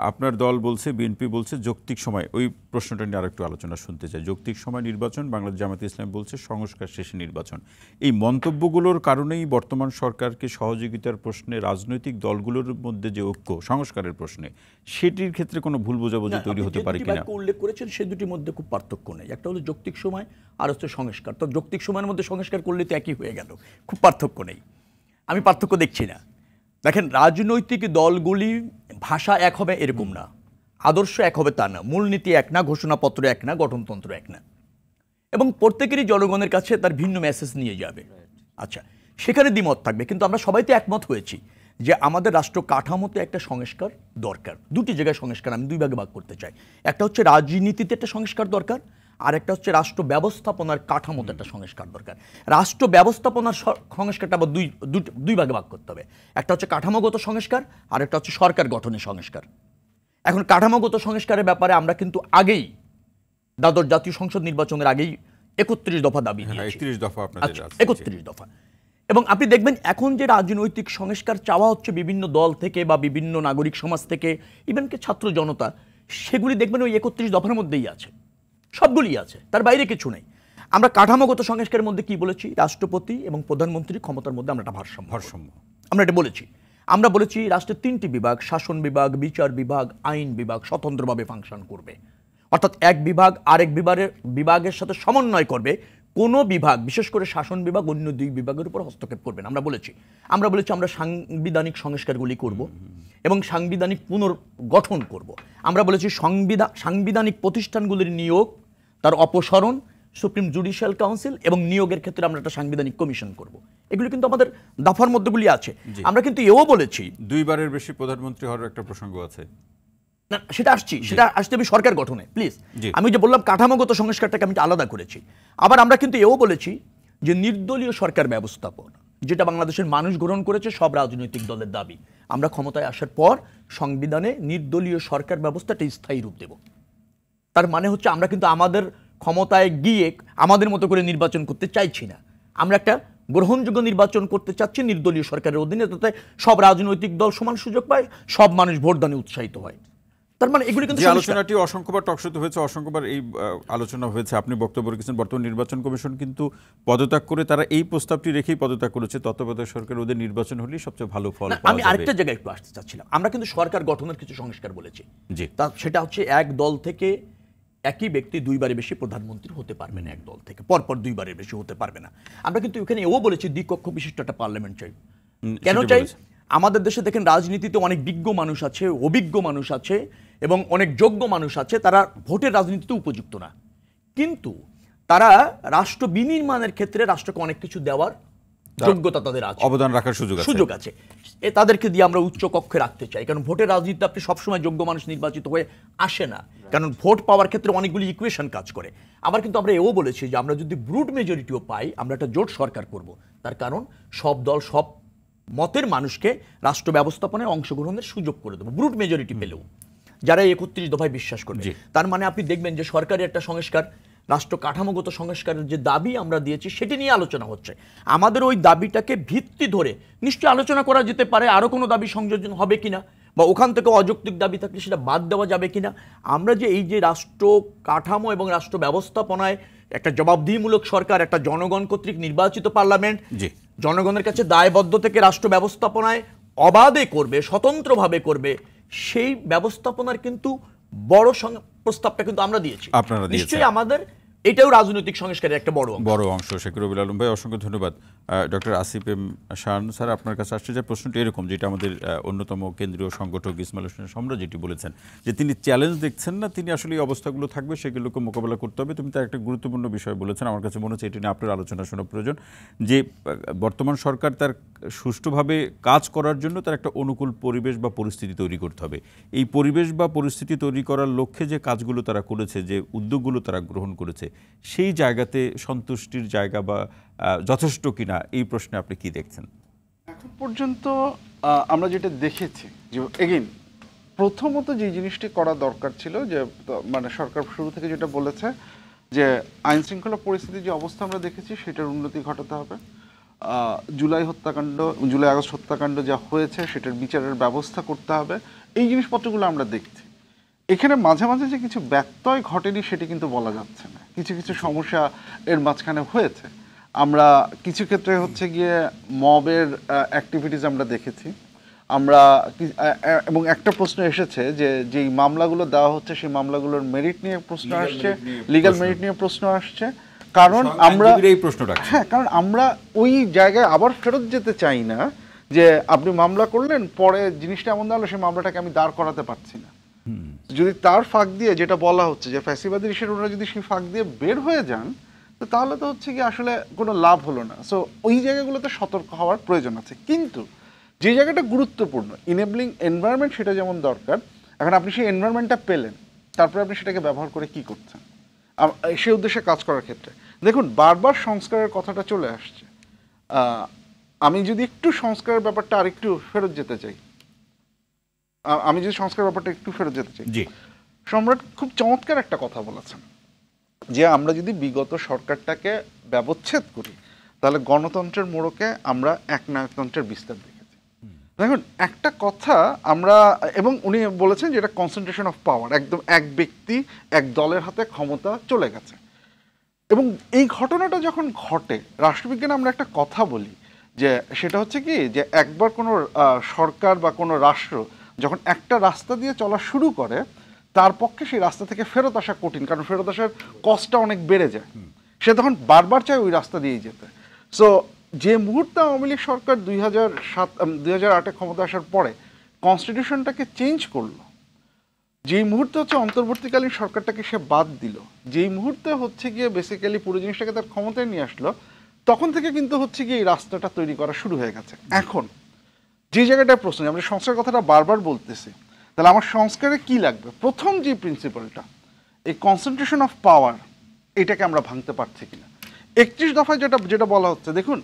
আপনার দল বলছে, বিএনপি বলছে যৌক্তিক সময়, ওই প্রশ্নটা নিয়ে আরেকটু আলোচনা শুনতে চাই। যৌক্তিক সময় নির্বাচন, বাংলাদেশ জামায়াতে ইসলামী বলছে সংস্কার শেষে নির্বাচন। এই মন্তব্যগুলোর কারণেই বর্তমান সরকারকে সহযোগিতার প্রশ্নে রাজনৈতিক দলগুলোর মধ্যে যে ঐক্য সংস্কারের প্রশ্নে, সেটির ক্ষেত্রে কোনো ভুল বোঝাবুঝি তৈরি হতে পারে কিনা? উল্লেখ করেছেন সে দুটির মধ্যে খুব পার্থক্য নেই। একটা হলো যৌক্তিক সময় আর হচ্ছে সংস্কার। তো যৌক্তিক সময়ের মধ্যে সংস্কার করলে তো একই হয়ে গেল, খুব পার্থক্য নেই, আমি পার্থক্য দেখছি না। দেখেন, রাজনৈতিক দলগুলি ভাষা এক হবে এরকম না, আদর্শ এক হবে তা না, মূলনীতি এক না, ঘোষণাপত্র এক না, গঠনতন্ত্র এক না, এবং প্রত্যেকেরই জনগণের কাছে তার ভিন্ন মেসেজ নিয়ে যাবে। আচ্ছা, সেখানে দ্বিমত থাকবে, কিন্তু আমরা সবাই তো একমত হয়েছি যে আমাদের রাষ্ট্র কাঠামোতে একটা সংস্কার দরকার। দুটি জায়গায় সংস্কার আমি দুই ভাগে ভাগ করতে চাই। একটা হচ্ছে রাজনীতিতে একটা সংস্কার দরকার, আর একটা হচ্ছে রাষ্ট্র ব্যবস্থাপনার কাঠামোতে একটা সংস্কার দরকার। রাষ্ট্র ব্যবস্থাপনার সংস্কারটা আবার দুই ভাগে ভাগ করতে হবে। একটা হচ্ছে কাঠামোগত সংস্কার, আর একটা হচ্ছে সরকার গঠনের সংস্কার। এখন কাঠামোগত সংস্কারের ব্যাপারে আমরা কিন্তু আগেই দ্বাদশ জাতীয় সংসদ নির্বাচনের আগেই 31 দফা দাবি দিয়েছি। 31 দফা। এবং আপনি দেখবেন এখন যে রাজনৈতিক সংস্কার চাওয়া হচ্ছে বিভিন্ন দল থেকে বা বিভিন্ন নাগরিক সমাজ থেকে, ইভেনকে ছাত্র জনতা, সেগুলি দেখবেন ওই 31 দফার মধ্যেই আছে, সবগুলি আছে, তার বাইরে কিছু নেই। আমরা কাঠামোগত সংস্কারের মধ্যে কি বলেছি? রাষ্ট্রপতি এবং প্রধানমন্ত্রী ক্ষমতার মধ্যে আমরা একটা ভারসাম্য আমরা এটা বলেছি। আমরা বলেছি রাষ্ট্রের 3টি বিভাগ, শাসন বিভাগ, বিচার বিভাগ, আইন বিভাগ স্বতন্ত্রভাবে ফাংশন করবে। অর্থাৎ এক বিভাগ আরেক বিভাগের সাথে সমন্বয় করবে, কোনো বিভাগ, বিশেষ করে শাসন বিভাগ, অন্য দুই বিভাগের উপর হস্তক্ষেপ করবে না। আমরা বলেছি আমরা সাংবিধানিক সংস্কারগুলি করব এবং সাংবিধানিক পুনর্গঠন করব। আমরা বলেছি সাংবিধানিক প্রতিষ্ঠানগুলির নিয়োগ, তার অপসারণ, সুপ্রিম জুডিশিয়াল কাউন্সিল এবং নিয়োগের ক্ষেত্রে আমরা একটা সাংবিধানিক কমিশন করব। এগুলো কিন্তু আমাদের দফার মধ্যেগুলি আছে। আমরা কিন্তু এও বলেছি 2 বারের বেশি প্রধানমন্ত্রী হওয়ার একটা প্রসঙ্গ আছে। না, সেটা আসছে আমি সরকার গঠনে প্লিজ। আমি যে বললাম কাঠামোগত সংস্কারটাকে আমি আলাদা করেছি। আবার আমরা কিন্তু এও বলেছি যে নির্দলীয় সরকার ব্যবস্থাপনা, যেটা বাংলাদেশের মানুষ গ্রহণ করেছে, সব রাজনৈতিক দলের দাবি, আমরা ক্ষমতায় আসার পর সংবিধানে নির্দলীয় সরকার ব্যবস্থাটা স্থায়ী রূপ দেব। তার মানে হচ্ছে আমরা কিন্তু আমাদের ক্ষমতায় গিয়ে আমাদের মতো করে নির্বাচন করতে চাইছি না। আমরা একটা গ্রহণযোগ্য নির্বাচন করতে চাচ্ছি নির্দলীয় সরকারের অধীনে, যাতে সব রাজনৈতিক দল সমান সুযোগ পায়, সব মানুষ ভোটদানে উৎসাহিত হয়। তার মানে এগুলি কিন্তু আলোচনাটি অসংখ্যবার টকশোতে হয়েছে, অসংখ্যবার এই আলোচনা হয়েছে, আপনি বক্তব্য রেখেছেন। বর্তমান নির্বাচন কমিশন কিন্তু পদত্যাগ করে তারা এই প্রস্তাবটি রেখেই পদত্যাগ করেছে, তত্ত্বাবধায়ক সরকার ওদের নির্বাচন হলেই সবচেয়ে ভালো ফল পাওয়া যাবে। আমি আরেকটা জায়গায় একটু আসতে চাচ্ছিলাম। আমরা কিন্তু সরকার গঠনের কিছু সংস্কার বলেছি, সেটা হচ্ছে এক দল থেকে একই ব্যক্তি 2 বারের বেশি প্রধানমন্ত্রী হতে পারবে না, এক দল থেকে পরপর 2 বারের বেশি হতে পারবে না। আমরা কিন্তু এখানে এও বলেছি দ্বিকক্ষ বিশিষ্ট একটা পার্লামেন্ট চাই। কেন চাই? আমাদের দেশে দেখেন রাজনীতিতে অনেক বিজ্ঞ মানুষ আছে, অভিজ্ঞ মানুষ আছে এবং অনেক যোগ্য মানুষ আছে, তারা ভোটের রাজনীতিতে উপযুক্ত না, কিন্তু তারা রাষ্ট্র বিনির্মাণের ক্ষেত্রে রাষ্ট্রকে অনেক কিছু দেওয়ার যোগ্যতা তাদের আছে, অবদান রাখার সুযোগ আছে। তাদেরকে দিয়ে আমরা উচ্চ কক্ষে রাখতে চাই, কারণ ভোটের রাজনীতিতে আপনি সবসময় যোগ্য মানুষ নির্বাচিত হয়ে আসে না, কারণ ভোট পাওয়ার ক্ষেত্রে অনেকগুলি ইকুয়েশন কাজ করে। আবার কিন্তু আমরা এও বলেছি যে আমরা যদি ব্রুট মেজরিটিও পাই, আমরা একটা জোট সরকার করব। তার কারণ সব দল সব মতের মানুষকে রাষ্ট্র ব্যবস্থাপনায় অংশগ্রহণের সুযোগ করে দেবো, ব্রুট মেজরিটি পেলেও, যারা 31 দফায় বিশ্বাস করবে। তার মানে আপনি দেখবেন যে সরকারের একটা সংস্কার, রাষ্ট্র কাঠামোগত সংস্কারের যে দাবি আমরা দিয়েছি সেটি নিয়ে আলোচনা হচ্ছে। আমাদের ওই দাবিটাকে ভিত্তি ধরে নিশ্চয়ই আলোচনা করা যেতে পারে আরও কোনো দাবি সংযোজন হবে কিনা, বা ওখান থেকে অযৌক্তিক দাবি থাকলে সেটা বাদ দেওয়া যাবে কিনা। আমরা যে এই যে রাষ্ট্র কাঠামো এবং রাষ্ট্র ব্যবস্থাপনায় একটা জবাবদিহিমূলক সরকার, একটা জনগণ কর্তৃক নির্বাচিত পার্লামেন্ট জনগণের কাছে দায়বদ্ধ থেকে রাষ্ট্র ব্যবস্থাপনায় অবাধে করবে, স্বতন্ত্রভাবে করবে, সেই ব্যবস্থাপনার কিন্তু বড় প্রস্তাবটা কিন্তু আমরা দিয়েছি। নিশ্চয়ই আমাদের এটাও রাজনৈতিক সংস্কারের একটা বড় অংশ। শেখ রবিউল আলম ভাই, অসংখ্য ধন্যবাদ। ডক্টর আসিফ এম শান স্যার, আপনার কাছে আসছে যে প্রশ্নটি এরকম, যেটা আমাদের অন্যতম কেন্দ্রীয় সংগঠক ইসমাইল হোসেন সম্রাট যেটি বলেছেন যে তিনি চ্যালেঞ্জ দেখছেন না, তিনি আসলে এই অবস্থাগুলো থাকবে, সেগুলোকে মোকাবেলা করতে হবে। তুমি তার একটা গুরুত্বপূর্ণ বিষয় বলেছেন, আমার কাছে মনে হচ্ছে এটি নিয়ে আপনার আলোচনা শোনা প্রয়োজন, যে বর্তমান সরকার তার সুষ্ঠুভাবে কাজ করার জন্য তার একটা অনুকূল পরিবেশ বা পরিস্থিতি তৈরি করতে হবে। এই পরিবেশ বা পরিস্থিতি তৈরি করার লক্ষ্যে যে কাজগুলো তারা করেছে, যে উদ্যোগগুলো তারা গ্রহণ করেছে, সেই জায়গাতে সন্তুষ্টির জায়গা বা যথেষ্ট কিনা, এই প্রশ্নে আপনি কি দেখছেন? এখন পর্যন্ত আমরা যেটা দেখেছি যে এগেইন প্রথমত যে জিনিসটি করা দরকার ছিল, যে মানে সরকার শুরু থেকে যেটা বলেছে যে আইন শৃঙ্খলা পরিস্থিতির যে অবস্থা আমরা দেখেছি সেটার উন্নতি ঘটাতে হবে। জুলাই আগস্ট হত্যাকাণ্ড যা হয়েছে সেটার বিচারের ব্যবস্থা করতে হবে। এই জিনিসপত্রগুলো আমরা দেখছি। এখানে মাঝে মাঝে যে কিছু ব্যত্যয় ঘটেনি সেটি কিন্তু বলা যাচ্ছে না, কিছু কিছু সমস্যা এর মাঝখানে হয়েছে। আমরা কিছু ক্ষেত্রে হচ্ছে গিয়ে মবের অ্যাক্টিভিটিস আমরা দেখেছি আমরা, এবং একটা প্রশ্ন এসেছে যে যেই মামলাগুলো দেওয়া হচ্ছে সেই মামলাগুলোর মেরিট নিয়ে প্রশ্ন আসছে, লিগ্যাল মেরিট নিয়ে প্রশ্ন আসছে, কারণ আমরা এই প্রশ্নটা, হ্যাঁ, কারণ আমরা ওই জায়গায় আবার ফেরত যেতে চাই না যে আপনি মামলা করলেন, পরে জিনিসটা এমন দাঁড়ালো সেই মামলাটাকে আমি দাঁড় করাতে পারছি না। যদি তার ফাঁক দিয়ে, যেটা বলা হচ্ছে যে ফ্যাসিবাদী ঋষিরা যদি সেই ফাঁক দিয়ে বের হয়ে যান, তো তাহলে তো হচ্ছে কি আসলে কোনো লাভ হলো না। সো ওই জায়গাগুলোতে সতর্ক হওয়ার প্রয়োজন আছে। কিন্তু যে জায়গাটা গুরুত্বপূর্ণ, ইনেবলিং এনভায়রনমেন্ট, সেটা যেমন দরকার। এখন আপনি সেই এনভায়রনমেন্টটা পেলেন, তারপরে আপনি সেটাকে ব্যবহার করে কি করছেন সেই উদ্দেশ্যে কাজ করার ক্ষেত্রে দেখুন বারবার সংস্কারের কথাটা চলে আসছে। আমি যদি একটু সংস্কারের ব্যাপারটা আরেকটু ফেরত যেতে চাই, সম্রাট খুব চমৎকার একটা কথা বলেছেন যে আমরা যদি বিগত সরকারটাকে ব্যবচ্ছেদ করি তাহলে গণতন্ত্রের মোড়কে আমরা একনায়কতন্ত্রের বিস্তার দেখেছি। দেখুন একটা কথা আমরা, এবং উনি বলেছেন যে এটা কনসেন্ট্রেশন অফ পাওয়ার, একদম এক ব্যক্তি এক দলের হাতে ক্ষমতা চলে গেছে। এবং এই ঘটনাটা যখন ঘটে, রাষ্ট্রবিজ্ঞানে আমরা একটা কথা বলি যে সেটা হচ্ছে কি, যে একবার কোনো সরকার বা কোনো রাষ্ট্র যখন একটা রাস্তা দিয়ে চলা শুরু করে, তার পক্ষে সেই রাস্তা থেকে ফেরত আসা কঠিন, কারণ ফেরত আসার কষ্টটা অনেক বেড়ে যায়। সে তখন বারবার চায় ওই রাস্তা দিয়েই যেতে। সো যে মুহূর্তে আওয়ামী লীগ সরকার 2008-এ ক্ষমতা আসার পরে কনস্টিটিউশনটাকে চেঞ্জ করলো, যেই মুহূর্তে হচ্ছে অন্তর্বর্তীকালীন সরকারটাকে সে বাদ দিল, যেই মুহূর্তে হচ্ছে গিয়ে বেসিক্যালি পুরো জিনিসটাকে তার ক্ষমতায় নিয়ে আসলো, তখন থেকে কিন্তু হচ্ছে গিয়ে এই রাস্তাটা তৈরি করা শুরু হয়ে গেছে। এখন যে জায়গাটায় প্রশ্ন, আমরা সংস্কার কথাটা বারবার বলতেছি, তাহলে আমার সংস্কারে কি লাগবে? প্রথম যে প্রিন্সিপালটা, এই কনসেন্ট্রেশন অফ পাওয়ার, এটাকে আমরা ভাঙতে পারছি কিনা। 31 দফায় যেটা বলা হচ্ছে, দেখুন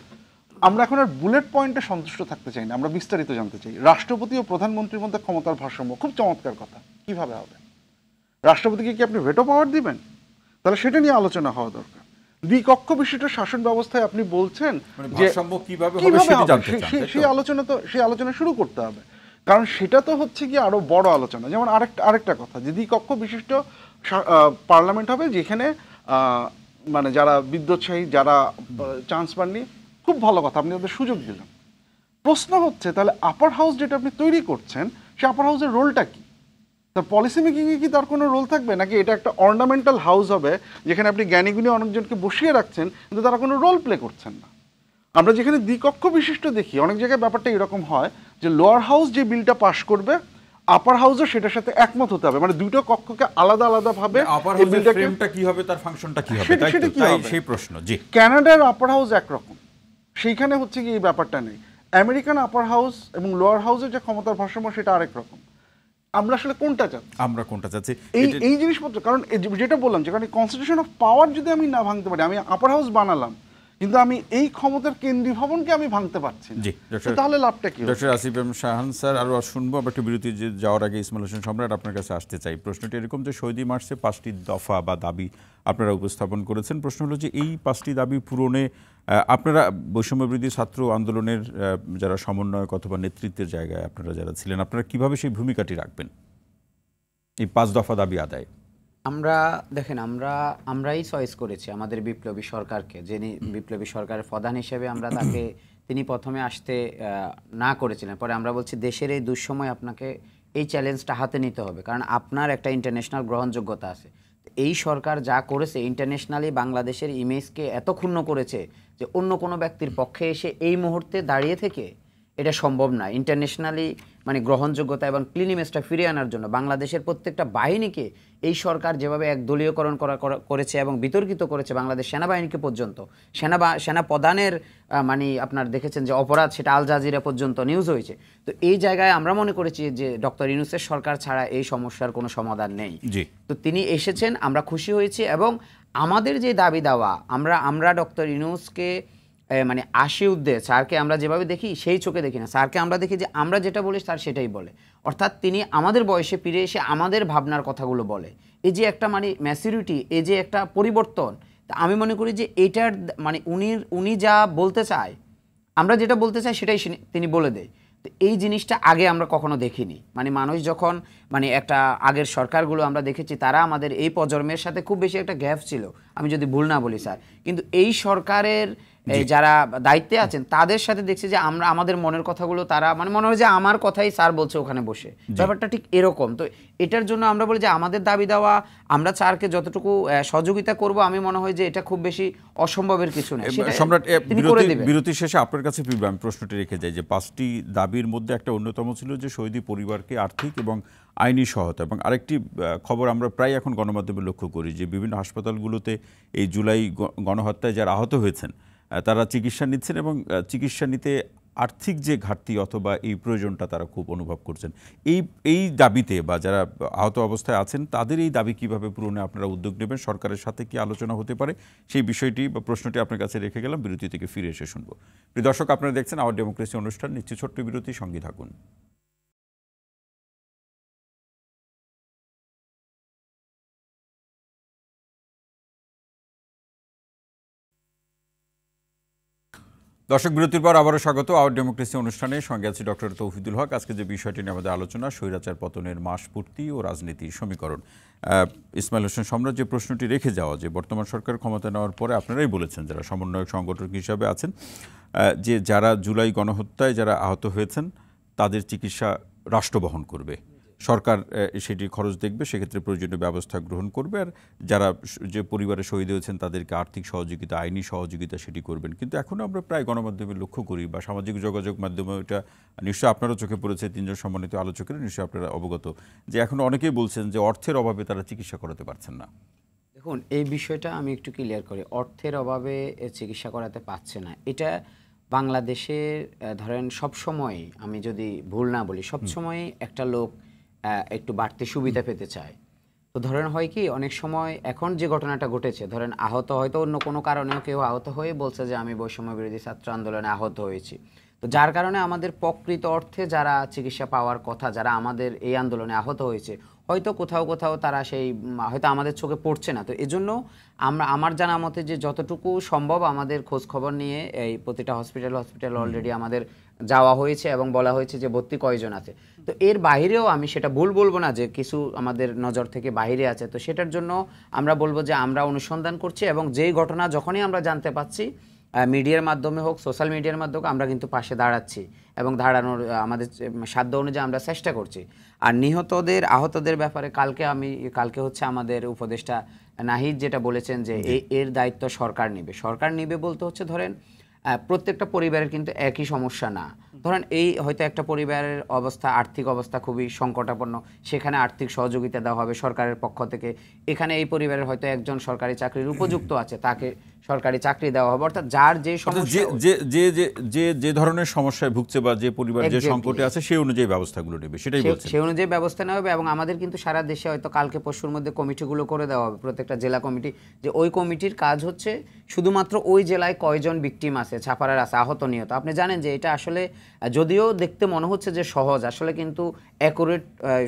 আমরা এখন আর বুলেট পয়েন্টে সন্তুষ্ট থাকতে চাই না, আমরা বিস্তারিত জানতে চাই। রাষ্ট্রপতি ও প্রধানমন্ত্রীর মধ্যে ক্ষমতার ভারসাম্য, খুব চমৎকার কথা। কিভাবে হবে? রাষ্ট্রপতিকে কি আপনি ভেটো পাওয়ার দিবেন? তাহলে সেটা নিয়ে আলোচনা হওয়া দরকার। দ্বিকক্ষ বিশিষ্ট শাসন ব্যবস্থায় আপনি বলছেন যে কিভাবে হবে, সেই আলোচনা শুরু করতে হবে, কারণ সেটা তো হচ্ছে কি আরো বড় আলোচনা। যেমন আরেকটা কথা, যে দ্বিকক্ষ বিশিষ্ট পার্লামেন্ট হবে, যেখানে মানে যারা বিদ্যোৎসাহী, যারা চান্স পাননি, খুব ভালো কথা, আপনি ওদের সুযোগ দিলেন। প্রশ্ন হচ্ছে তাহলে আপার হাউস যেটা আপনি তৈরি করছেন, সে আপার হাউসের রোলটা কি? তার পলিসি মেকিংয়ে কি তার কোনো রোল থাকবে, নাকি এটা একটা অর্নামেন্টাল হাউস হবে যেখানে আপনি জ্ঞানীগুণী অনেকজনকে বসিয়ে রাখছেন কিন্তু তারা কোনো রোল প্লে করছেন না? আমরা যেখানে দ্বিকক্ষ বিশিষ্ট দেখি, অনেক জায়গায় ব্যাপারটা এরকম হয় যে লোয়ার হাউস যে বিলটা পাস করবে, আপার হাউসও সেটার সাথে একমত হতে হবে, মানে দুটো কক্ষকে আলাদা আলাদা ভাবে এই বিলটাকে ফ্রেমটা কি হবে, তার ফাংশনটা কি হবে, তাই সেই প্রশ্ন। জি, কানাডার আপার হাউস একরকম, সেইখানে হচ্ছে কি এই ব্যাপারটা নেই। আমেরিকান আপার হাউস এবং লোয়ার হাউসের যে ক্ষমতার ভারসাম্য, সেটা আরেক রকম। আমরা আসলে কোনটা চাচ্ছি? এই জিনিসপত্র, কারণ যেটা বললাম, যে কারণ কনস্টিটিউশন অফ পাওয়ার যদি আমি না ভাঙতে পারি, আমি আপার হাউস বানালাম কিন্তু আমি এই ক্ষমতার কেন্দ্রীয় ভবনকে আমি ভাঙতে পারছি না, তাহলে লাভটা কি? Doctor Asif M Shahan sir, আরও শুনবো। আমরা একটু বিরতি যাওয়ার আগে ইসমাইল হোসেন সম্রাট, আপনার কাছে আসতে চাই। প্রশ্নটি এরকম যে শহীদ মার্চে 5টি দফা বা দাবি আপনারা উপস্থাপন করেছেন। প্রশ্ন হলো যে এই 5টি দাবি পূরণে আপনারা বৈষম্যবিরোধী ছাত্র আন্দোলনের যারা সমন্বয়ক অথবা নেতৃত্বের জায়গায় আপনারা যারা ছিলেন, আপনারা কিভাবে সেই ভূমিকাটি রাখবেন এই 5 দফা দাবি আদায়? আমরা দেখেন, আমরাই চয়েস করেছি আমাদের বিপ্লবী সরকারকে, যিনি বিপ্লবী সরকারের প্রধান হিসেবে আমরা তাকে, তিনি প্রথমে আসতে না করেছিলেন, পরে আমরা বলছি দেশের এই দুঃসময় আপনাকে এই চ্যালেঞ্জটা হাতে নিতে হবে, কারণ আপনার একটা ইন্টারন্যাশনাল গ্রহণযোগ্যতা আছে। এই সরকার যা করেছে ইন্টারন্যাশনালি বাংলাদেশের ইমেজকে এত ক্ষুণ্ণ করেছে যে অন্য কোনো ব্যক্তির পক্ষে এসে এই মুহূর্তে দাঁড়িয়ে থেকে এটা সম্ভব না। ইন্টারন্যাশনালি মানে গ্রহণযোগ্যতা এবং ক্লিন ইমেজটা ফিরিয়ে আনার জন্য বাংলাদেশের প্রত্যেকটা বাহিনীকে এই সরকার যেভাবে একদলীয়করণ করেছে এবং বিতর্কিত করেছে, বাংলাদেশ সেনাবাহিনীকে পর্যন্ত, সেনা প্রধানের মানে আপনার দেখেছেন যে অপরাধ, সেটা আল জাজিরা পর্যন্ত নিউজ হয়েছে। তো এই জায়গায় আমরা মনে করেছি যে ডক্টর ইউনূসের সরকার ছাড়া এই সমস্যার কোনো সমাধান নেই। তো তিনি এসেছেন, আমরা খুশি হয়েছি, এবং আমাদের যে দাবি দাওয়া, আমরা ডক্টর ইউনূসকে মানে স্যারকে আমরা যেভাবে দেখি সেই চোখে দেখি না। স্যারকে আমরা দেখি যে আমরা যেটা বলি স্যার সেটাই বলে, অর্থাৎ তিনি আমাদের বয়সে ফিরে এসে আমাদের ভাবনার কথাগুলো বলে। এই যে একটা মানে ম্যাচুরিটি, এই যে একটা পরিবর্তন, তা আমি মনে করি যে এটার মানে উনি যা বলতে চায়, আমরা যেটা বলতে চাই সেটাই তিনি বলে দেয়। তো এই জিনিসটা আগে আমরা কখনো দেখিনি। মানে মানুষ যখন মানে একটা আগের সরকারগুলো আমরা দেখেছি, তারা আমাদের এই প্রজন্মের সাথে খুব বেশি একটা গ্যাপ ছিল, আমি যদি ভুল না বলি স্যার, কিন্তু এই সরকারের যারা দায়িত্বে আছেন তাদের সাথে দেখছি যে আমরা আমাদের মনের কথাগুলো তারা মানে মনে হয় যে আমার কথাই স্যার বলছে ওখানে বসে, ব্যাপারটা ঠিক এরকম। তো এটার জন্য আমরা বলি যে আমাদের দাবি দেওয়া, আমরা স্যারকে যতটুকু সহযোগিতা করব, আমি মনে হয় যে এটা খুব বেশি অসম্ভবের কিছু নেই। সম্রাট, বিরতি শেষে আপনার কাছে ফিরবে, আমি প্রশ্নটি রেখে যাই যে 5টি দাবির মধ্যে একটা অন্যতম ছিল যে শহীদ পরিবারকে আর্থিক এবং আইনি সহায়তা, এবং আরেকটি খবর আমরা প্রায় এখন গণমাধ্যমে লক্ষ্য করি যে বিভিন্ন হাসপাতালগুলোতে এই জুলাই গণহত্যায় যারা আহত হয়েছেন তারা চিকিৎসা নিচ্ছেন, এবং চিকিৎসা নিতে আর্থিক যে ঘাটতি অথবা এই প্রয়োজনটা তারা খুব অনুভব করছেন। এই দাবিতে বা যারা আহত অবস্থায় আছেন তাদের এই দাবি কিভাবে পূরণে আপনারা উদ্যোগ নেবেন, সরকারের সাথে কি আলোচনা হতে পারে, সেই বিষয়টি বা প্রশ্নটি আপনার কাছে রেখে গেলাম। বিরতি থেকে ফিরে এসে শুনবো। প্রিয় দর্শক, আপনারা দেখছেন আওয়ার ডেমোক্রেসি অনুষ্ঠান, নিচ্ছে ছোট্ট বিরতি, সঙ্গে থাকুন। দর্শক, বিরতির পর আবারও স্বাগত আওয়ার ডেমোক্রেসি অনুষ্ঠানে। সঙ্গে আছি ডক্টর তৌহিদুল হক। আজকে যে বিষয়টি নিয়ে আমাদের আলোচনা, স্বৈরাচার পতনের মাস পূর্তি ও রাজনীতির সমীকরণ। ইসমাইল হোসেন সম্রাট, যে প্রশ্নটি রেখে যাওয়া যে বর্তমান সরকার ক্ষমতা নেওয়ার পরে আপনারাই বলেছেন যারা সমন্বয়ক সংগঠক হিসাবে আছেন, যে যারা জুলাই গণহত্যায় যারা আহত হয়েছেন তাদের চিকিৎসা রাষ্ট্র বহন করবে, সরকার সেটি খরচ দেখবে, সেক্ষেত্রে প্রয়োজনীয় ব্যবস্থা গ্রহণ করবে, আর যারা যে পরিবারে শহীদ হয়েছেন তাদেরকে আর্থিক সহযোগিতা, আইনি সহযোগিতা সেটি করবেন। কিন্তু এখনও আমরা প্রায় গণমাধ্যমে লক্ষ্য করি বা সামাজিক যোগাযোগ মাধ্যমে, এটা নিশ্চয়ই আপনারও চোখে পড়েছে, তিনজন সম্মানিত আলোচকের নিশ্চয়ই আপনারা অবগত, যে এখনও অনেকেই বলছেন যে অর্থের অভাবে তারা চিকিৎসা করাতে পারছেন না। দেখুন, এই বিষয়টা আমি একটু ক্লিয়ার করি। অর্থের অভাবে চিকিৎসা করাতে পারছে না, এটা বাংলাদেশের ধরেন সবসময়, আমি যদি ভুল না বলি, সবসময় একটা লোক একটু বাড়তি সুবিধা পেতে চায়। তো ধরেন হয় কি, অনেক সময় এখন যে ঘটনাটা ঘটেছে, ধরেন আহত, হয়তো অন্য কোনো কারণেও কেউ আহত হয়ে বলছে যে আমি বৈষম্য বিরোধী ছাত্র আন্দোলনে আহত হয়েছি, তো যার কারণে আমাদের প্রকৃত অর্থে যারা চিকিৎসা পাওয়ার কথা, যারা আমাদের এই আন্দোলনে আহত হয়েছে, হয়তো কোথাও কোথাও তারা সেই হয়তো আমাদের চোখে পড়ছে না। তো এজন্য আমার জানা মতে যে যতটুকু সম্ভব আমাদের খোঁজ খবর নিয়ে এই প্রতিটা হসপিটাল অলরেডি আমাদের যাওয়া হয়েছে এবং বলা হয়েছে যে ভর্তি কয়জন আছে। তো এর বাইরেও আমি সেটা ভুল বলবো না যে কিছু আমাদের নজর থেকে বাইরে আছে, তো সেটার জন্য আমরা বলবো যে আমরা অনুসন্ধান করছি এবং যেই ঘটনা যখনই আমরা জানতে পাচ্ছি, মিডিয়ার মাধ্যমে হোক, সোশ্যাল মিডিয়ার মাধ্যমে, আমরা কিন্তু পাশে দাঁড়াচ্ছি এবং দাঁড়ানোর আমাদের সাধ্য অনুযায়ী আমরা চেষ্টা করছি। আর নিহতদের, আহতদের ব্যাপারে কালকে হচ্ছে আমাদের উপদেষ্টা নাহিদ যেটা বলেছেন যে এর দায়িত্ব সরকার নেবে। সরকার নেবে বলতে হচ্ছে ধরেন প্রত্যেকটা পরিবারের কিন্তু একই সমস্যা না। ধরেন এই হয়তো একটা পরিবারের অবস্থা, আর্থিক অবস্থা খুবই সংকটাপন্ন, সেখানে আর্থিক সহযোগিতা দেওয়া হবে সরকারের পক্ষ থেকে। এখানে এই পরিবারের হয়তো একজন সরকারি চাকরির উপযুক্ত আছে, তাকে সরকারি চাকরি দেওয়া হবে। অর্থাৎ যার যে সমস্যা, যে ধরনের সমস্যায় ভুগছে বা যে পরিবার যে সংকটে আছে, সেই অনুযায়ী ব্যবস্থাগুলো নেবে, সেটাই বলছেন। সেই অনুযায়ী ব্যবস্থা নেওয়া হবে। এবং আমাদের কিন্তু সারা দেশে হয়তো কালকে পরশুর মধ্যে কমিটিগুলো করে দেওয়া হবে, প্রত্যেকটা জেলা কমিটি, যে ওই কমিটির কাজ হচ্ছে শুধুমাত্র ওই জেলায় কয়জন ভিকটিম আছে, ছাপারার আছে, আহত নিহত। আপনি জানেন যে এটা আসলে যদিও দেখতে মনে হচ্ছে যে সহজ, আসলে কিন্তু অ্যাকুরেট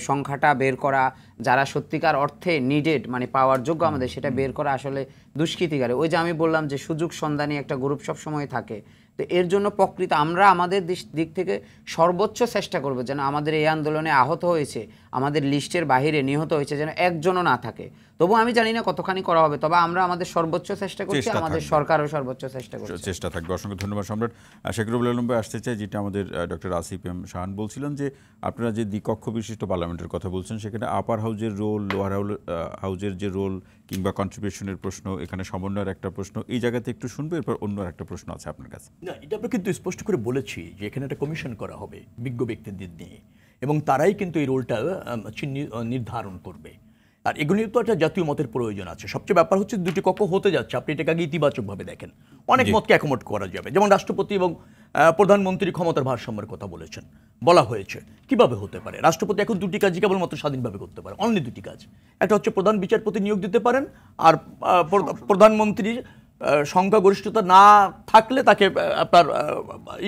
সংখ্যাটা বের করা, যারা সত্যিকার অর্থে নিডেড মানে পাওয়ার যোগ্য আমাদের, সেটা বের করা আসলে দুষ্কৃতিকারী। ওই যে আমি বললাম যে সুযোগ সন্ধানী একটা গ্রুপ সবসময় থাকে। তো এর জন্য প্রকৃত আমরা আমাদের দিক থেকে সর্বোচ্চ চেষ্টা করব যেন আমাদের এই আন্দোলনে আহত হয়েছে, আমাদের লিস্টের বাইরে নিহত হয়েছে, যেন একজনও না থাকে। তবু আমি জানি না কতখানি করা হবে, তবে আমরা আমাদের সর্বোচ্চ চেষ্টা করছি, আমাদের সরকারও সর্বোচ্চ চেষ্টা থাকবে। অসংখ্য ধন্যবাদ সম্রাট। শেখ রুবেল আলম ভাই আসতে চাই, যেটা আমাদের ডক্টর আসিফ এম শাহান বলছিলেন যে আপনারা যে দ্বিকক্ষ বিশিষ্ট পার্লামেন্টের কথা বলছেন, সেখানে আপার হাউজের রোল, লোয়ার হাউজের যে রোল কিংবা কন্ট্রিবিউশনের প্রশ্ন, এখানে সমন্বয়ের একটা প্রশ্ন, এই জায়গাতে একটু শুনবো, এরপর অন্য একটা প্রশ্ন আছে আপনার কাছে। না, এটা আমরা কিন্তু স্পষ্ট করে বলেছি যে এখানে একটা কমিশন করা হবে বিজ্ঞ ব্যক্তিদের নিয়ে, এবং তারাই কিন্তু এই রোলটা নির্ধারণ করবে। আর এগুলি তো একটা জাতীয় মতের প্রয়োজন আছে। সবচেয়ে ব্যাপার হচ্ছে দুটি কক্ষ হতে যাচ্ছে, আপনি এটাকে আগে ইতিবাচকভাবে দেখেন। অনেক মতকে একমত করা যাবে, যেমন রাষ্ট্রপতি এবং প্রধানমন্ত্রী ক্ষমতার ভারসাম্যের কথা বলেছেন, বলা হয়েছে। কিভাবে হতে পারে? রাষ্ট্রপতি এখন দুটি কাজই কেবলমাত্র স্বাধীনভাবে করতে পারে, অনলি দুটি কাজ। একটা হচ্ছে প্রধান বিচারপতি নিয়োগ দিতে পারেন, আর প্রধানমন্ত্রীর সংখ্যাগরিষ্ঠতা না থাকলে তাকে আপনার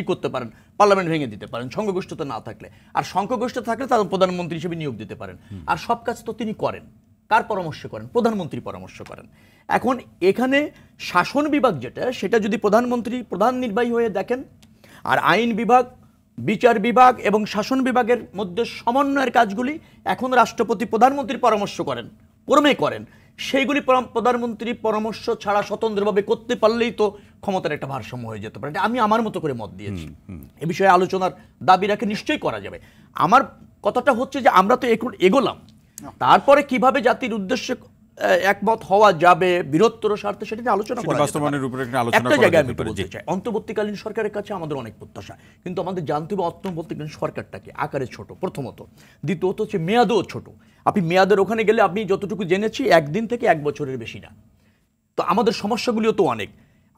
করতে পারেন, পার্লামেন্ট ভেঙে দিতে পারেন সংখ্যাগরিষ্ঠতা না থাকলে। আর সংখ্যাগরিষ্ঠতা থাকলে তার প্রধানমন্ত্রী হিসেবে নিয়োগ দিতে পারেন। আর সব কাজ তো তিনি করেন, কার পরামর্শ করেন? প্রধানমন্ত্রী পরামর্শ করেন। এখন এখানে শাসন বিভাগ যেটা, সেটা যদি প্রধানমন্ত্রী প্রধান নির্বাহী হয়ে দেখেন, আর আইন বিভাগ, বিচার বিভাগ এবং শাসন বিভাগের মধ্যে সমন্বয়ের কাজগুলি এখন রাষ্ট্রপতি প্রধানমন্ত্রীর পরামর্শ করেন, ক্রমে করেন, সেইগুলি প্রধানমন্ত্রী পরামর্শ ছাড়া স্বতন্ত্রভাবে করতে পারলেই তো ক্ষমতার একটা ভারসাম্য হয়ে যেতে পারে। আমি আমার মতো করে মত দিয়েছি, এ বিষয়ে আলোচনার দাবি রাখে, নিশ্চয়ই করা যাবে। আমার কথাটা হচ্ছে যে আমরা তো এগোলাম, তারপরে কিভাবে জাতির উদ্দেশ্যে একমত হওয়া যাবে বৃহত্তর স্বার্থে, সেটা নিয়ে আলোচনা করা যাবে। একটা জায়গায় আমি বলতে চাই, অন্তর্বর্তীকালীন সরকারের কাছে আমাদের অনেক প্রত্যাশা, কিন্তু আমাদের জানতে হবে অন্তর্বর্তীকালীন সরকারটাকে আকারে ছোট, প্রথমত। দ্বিতীয়ত হচ্ছে মেয়াদও ছোট। আপনি মেয়াদের ওখানে গেলে আপনি যতটুকু জেনেছি 1 দিন থেকে 1 বছরের বেশি না। তো আমাদের সমস্যাগুলিও তো অনেক।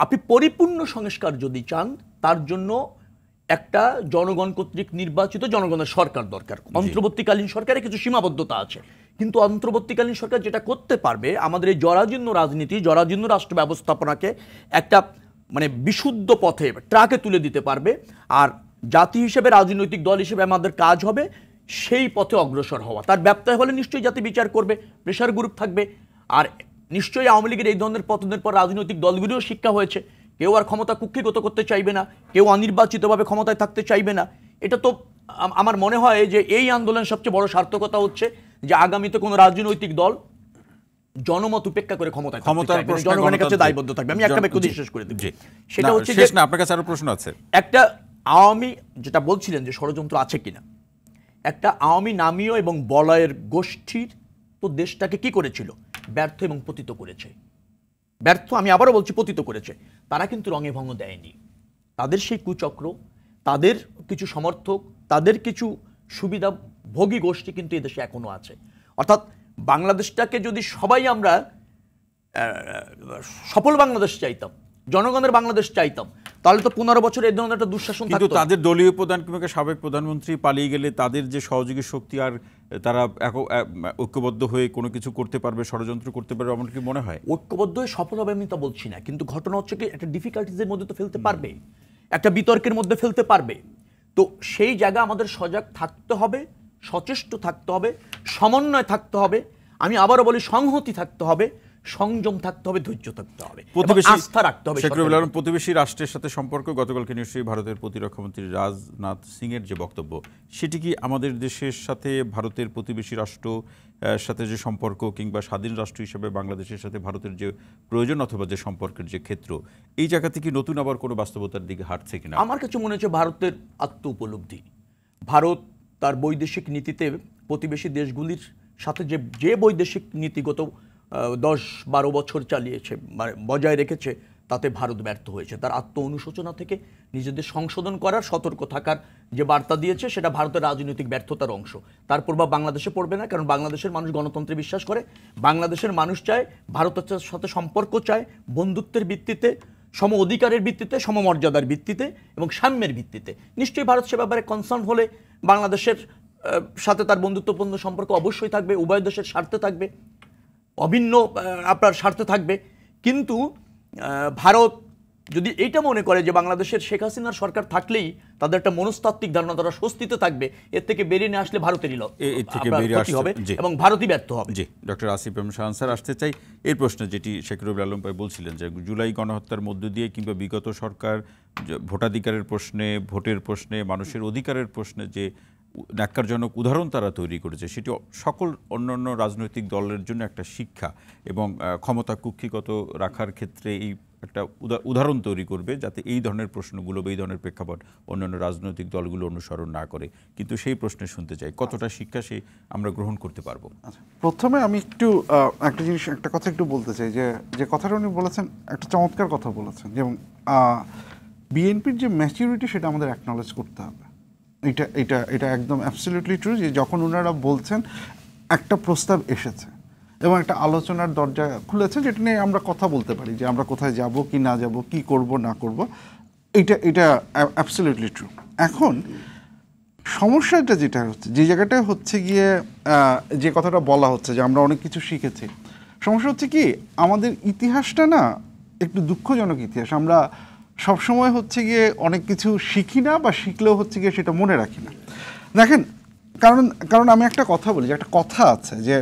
আপনি পরিপূর্ণ সংস্কার যদি চান, তার জন্য একটা জনগণ কর্তৃক নির্বাচিত জনগণের সরকার দরকার। অন্তর্বর্তীকালীন সরকারে কিছু সীমাবদ্ধতা আছে, কিন্তু অন্তর্বর্তীকালীন সরকার যেটা করতে পারবে, আমাদের এই জরাজীর্ণ রাজনীতি, জরাজীর্ণ রাষ্ট্র ব্যবস্থাপনাকে একটা মানে বিশুদ্ধ পথে, ট্রাকে তুলে দিতে পারবে। আর জাতি হিসেবে, রাজনৈতিক দল হিসেবে আমাদের কাজ হবে সেই পথে অগ্রসর হওয়া। তার ব্যত্যয় হলে নিশ্চয়ই জাতি বিচার করবে, প্রেশার গ্রুপ থাকবে। আর নিশ্চয়ই আওয়ামী লীগের এই ধরনের পতনের পর রাজনৈতিক দলগুলিও শিক্ষা হয়েছে, কেউ আর ক্ষমতা কুক্ষিগত করতে চাইবে না, কেউ অনির্বাচিতভাবে ক্ষমতায় থাকতে চাইবে না। এটা তো আমার মনে হয় যে এই আন্দোলনের সবচেয়ে বড় সার্থকতা হচ্ছে যে আগামীতে কোনো রাজনৈতিক দল জনমত উপেক্ষা করে ক্ষমতায় জনগণের কাছে দায়বদ্ধ থাকবে। আমি একটা বাক্য দিয়ে শেষ করে দিচ্ছি, সেটা হচ্ছে যে আপনার কাছে আরো প্রশ্ন আছে। একটা আওয়ামী যেটা বলছিলেন যে ষড়যন্ত্র আছে কিনা, একটা আওয়ামী নামীয় এবং বলয়ের গোষ্ঠীর তো দেশটাকে কি করেছিল, ব্যর্থ এবং পতিত করেছে। ব্যর্থ, আমি আবারও বলছি, পতিত করেছে। তারা কিন্তু রঙে ভঙ্গ দেয়নি। তাদের সেই কুচক্র, তাদের কিছু সমর্থক, তাদের কিছু সুবিধাভোগী গোষ্ঠী কিন্তু এদেশে এখনো আছে। অর্থাৎ বাংলাদেশটাকে যদি সবাই আমরা সফল বাংলাদেশ চাইতাম, জনগণের বাংলাদেশ চাইতাম, তাহলে তো 15 বছর এই ধরনের একটা দুঃশাসন থাকতো। কিন্তু তাদের দলীয় প্রধান কিংবা সাবেক প্রধানমন্ত্রী পালিয়ে গেলে তাদের যে সহযোগী শক্তি আর তারা ঐক্যবদ্ধ হয়ে কোনো কিছু করতে পারবে, ষড়যন্ত্র করতে পারবে, এমন কি মনে হয়? ঐক্যবদ্ধ হয়ে সফল হবে আমি তা বলছি না, কিন্তু ঘটনা হচ্ছে কি একটা ডিফিকাল্টিজের মধ্যে তো ফেলতে পারবে, একটা বিতর্কের মধ্যে ফেলতে পারবে। তো সেই জায়গা আমাদের সজাগ থাকতে হবে, সচেষ্ট থাকতে হবে, সমন্বয় থাকতে হবে, আমি আবারও বলি সংহতি থাকতে হবে, সংযম থাকতে হবে, ধৈর্য থাকতে হবে, আস্থা রাখতে হবে। প্রতিবেশী রাষ্ট্রের সাথে সম্পর্ক, গতকালকে নিশ্চয়ই ভারতের প্রতিরক্ষা মন্ত্রী রাজনাথ সিং এর যে বক্তব্য, সেটি কি আমাদের দেশের সাথে ভারতের প্রতিবেশী রাষ্ট্র সাথে যে সম্পর্ক কিংবা স্বাধীন রাষ্ট্র হিসেবে বাংলাদেশের সাথে ভারতের যে প্রয়োজন অথবা যে সম্পর্কের যে ক্ষেত্র, এই জায়গা থেকে নতুন আবার কোনো বাস্তবতার দিকে হাঁটছে কিনা? আমার কাছে মনে হচ্ছে ভারতের আত্ম উপলব্ধি, ভারত তার বৈদেশিক নীতিতে প্রতিবেশী দেশগুলির সাথে যে বৈদেশিক নীতি গত 10-12 বছর চালিয়েছে, মানে বজায় রেখেছে, তাতে ভারত ব্যর্থ হয়েছে। তার আত্ম অনুশোচনা থেকে নিজেদের সংশোধন করার, সতর্ক থাকার যে বার্তা দিয়েছে, সেটা ভারতের রাজনৈতিক ব্যর্থতার অংশ। তার প্রভাব বাংলাদেশে পড়বে না, কারণ বাংলাদেশের মানুষ গণতন্ত্রে বিশ্বাস করে। বাংলাদেশের মানুষ চায়, ভারতের সাথে সম্পর্ক চায় বন্ধুত্বের ভিত্তিতে, সম অধিকারের ভিত্তিতে, সমমর্যাদার ভিত্তিতে এবং সাম্যের ভিত্তিতে। নিশ্চয়ই ভারত সে ব্যাপারে কনসার্ন হলে বাংলাদেশের সাথে তার বন্ধুত্বপূর্ণ সম্পর্ক অবশ্যই থাকবে, উভয় দেশের স্বার্থে থাকবে, অভিন্ন আপনার স্বার্থে থাকবে। কিন্তু ভারত যদি এইটা মনে করে যে বাংলাদেশের শেখ হাসিনার সরকার থাকলেই তাদের একটা মনস্তাত্ত্বিক ধারণা, তারা স্বস্তিতে থাকবে, এর থেকে বেরিয়ে নিয়ে আসলে ভারতেরই ক্ষতি হবে এবং ভারতই ব্যর্থ হবে। জি, ডক্টর আসিফ এম শাহ আনসার, আসতে চাই এর প্রশ্নে, যেটি শেখ রবিউল আলম ভাই বলছিলেন যে জুলাই গণহত্যার মধ্য দিয়ে কিংবা বিগত সরকার ভোটাধিকারের প্রশ্নে, ভোটের প্রশ্নে, মানুষের অধিকারের প্রশ্নে যে ন্যাক্কারজনক উদাহরণ তারা তৈরি করেছে, সেটি সকল অন্যান্য রাজনৈতিক দলের জন্য একটা শিক্ষা এবং ক্ষমতা কুক্ষিগত রাখার ক্ষেত্রে এই একটা উদাহরণ তৈরি করবে, যাতে এই ধরনের প্রশ্নগুলো বা এই ধরনের প্রেক্ষাপট অন্যান্য রাজনৈতিক দলগুলো অনুসরণ না করে। কিন্তু সেই প্রশ্নে শুনতে চাই, কতটা শিক্ষা সে আমরা গ্রহণ করতে পারবো? প্রথমে আমি একটু একটা কথা একটু বলতে চাই, যে কথাটা উনি বলেছেন একটা চমৎকার কথা বলেছেন, যেমন বিএনপির যে ম্যাচুরিটি, সেটা আমাদের অ্যাকনলেজ করতে হবে। এটা একদম অ্যাবসলিউটলি ট্রু, যে যখন ওনারা বলছেন একটা প্রস্তাব এসেছে এবং একটা আলোচনার দরজা খুলেছে, যেটা নিয়ে আমরা কথা বলতে পারি, যে আমরা কোথায় যাব কি না যাব, কি করব না করব, এটা অ্যাবসলিউটলি ট্রু। এখন সমস্যাটা যেটা হচ্ছে, যে জায়গাটা হচ্ছে গিয়ে যে কথাটা বলা হচ্ছে যে আমরা অনেক কিছু শিখেছি, সমস্যা হচ্ছে কি, আমাদের ইতিহাসটা না একটু দুঃখজনক ইতিহাস। আমরা সবসময় হচ্ছে গিয়ে অনেক কিছু শিখি না, বা শিখলেও হচ্ছে গিয়ে সেটা মনে রাখি না। দেখেন, কারণ আমি একটা কথা বলি, যে একটা কথা আছে যে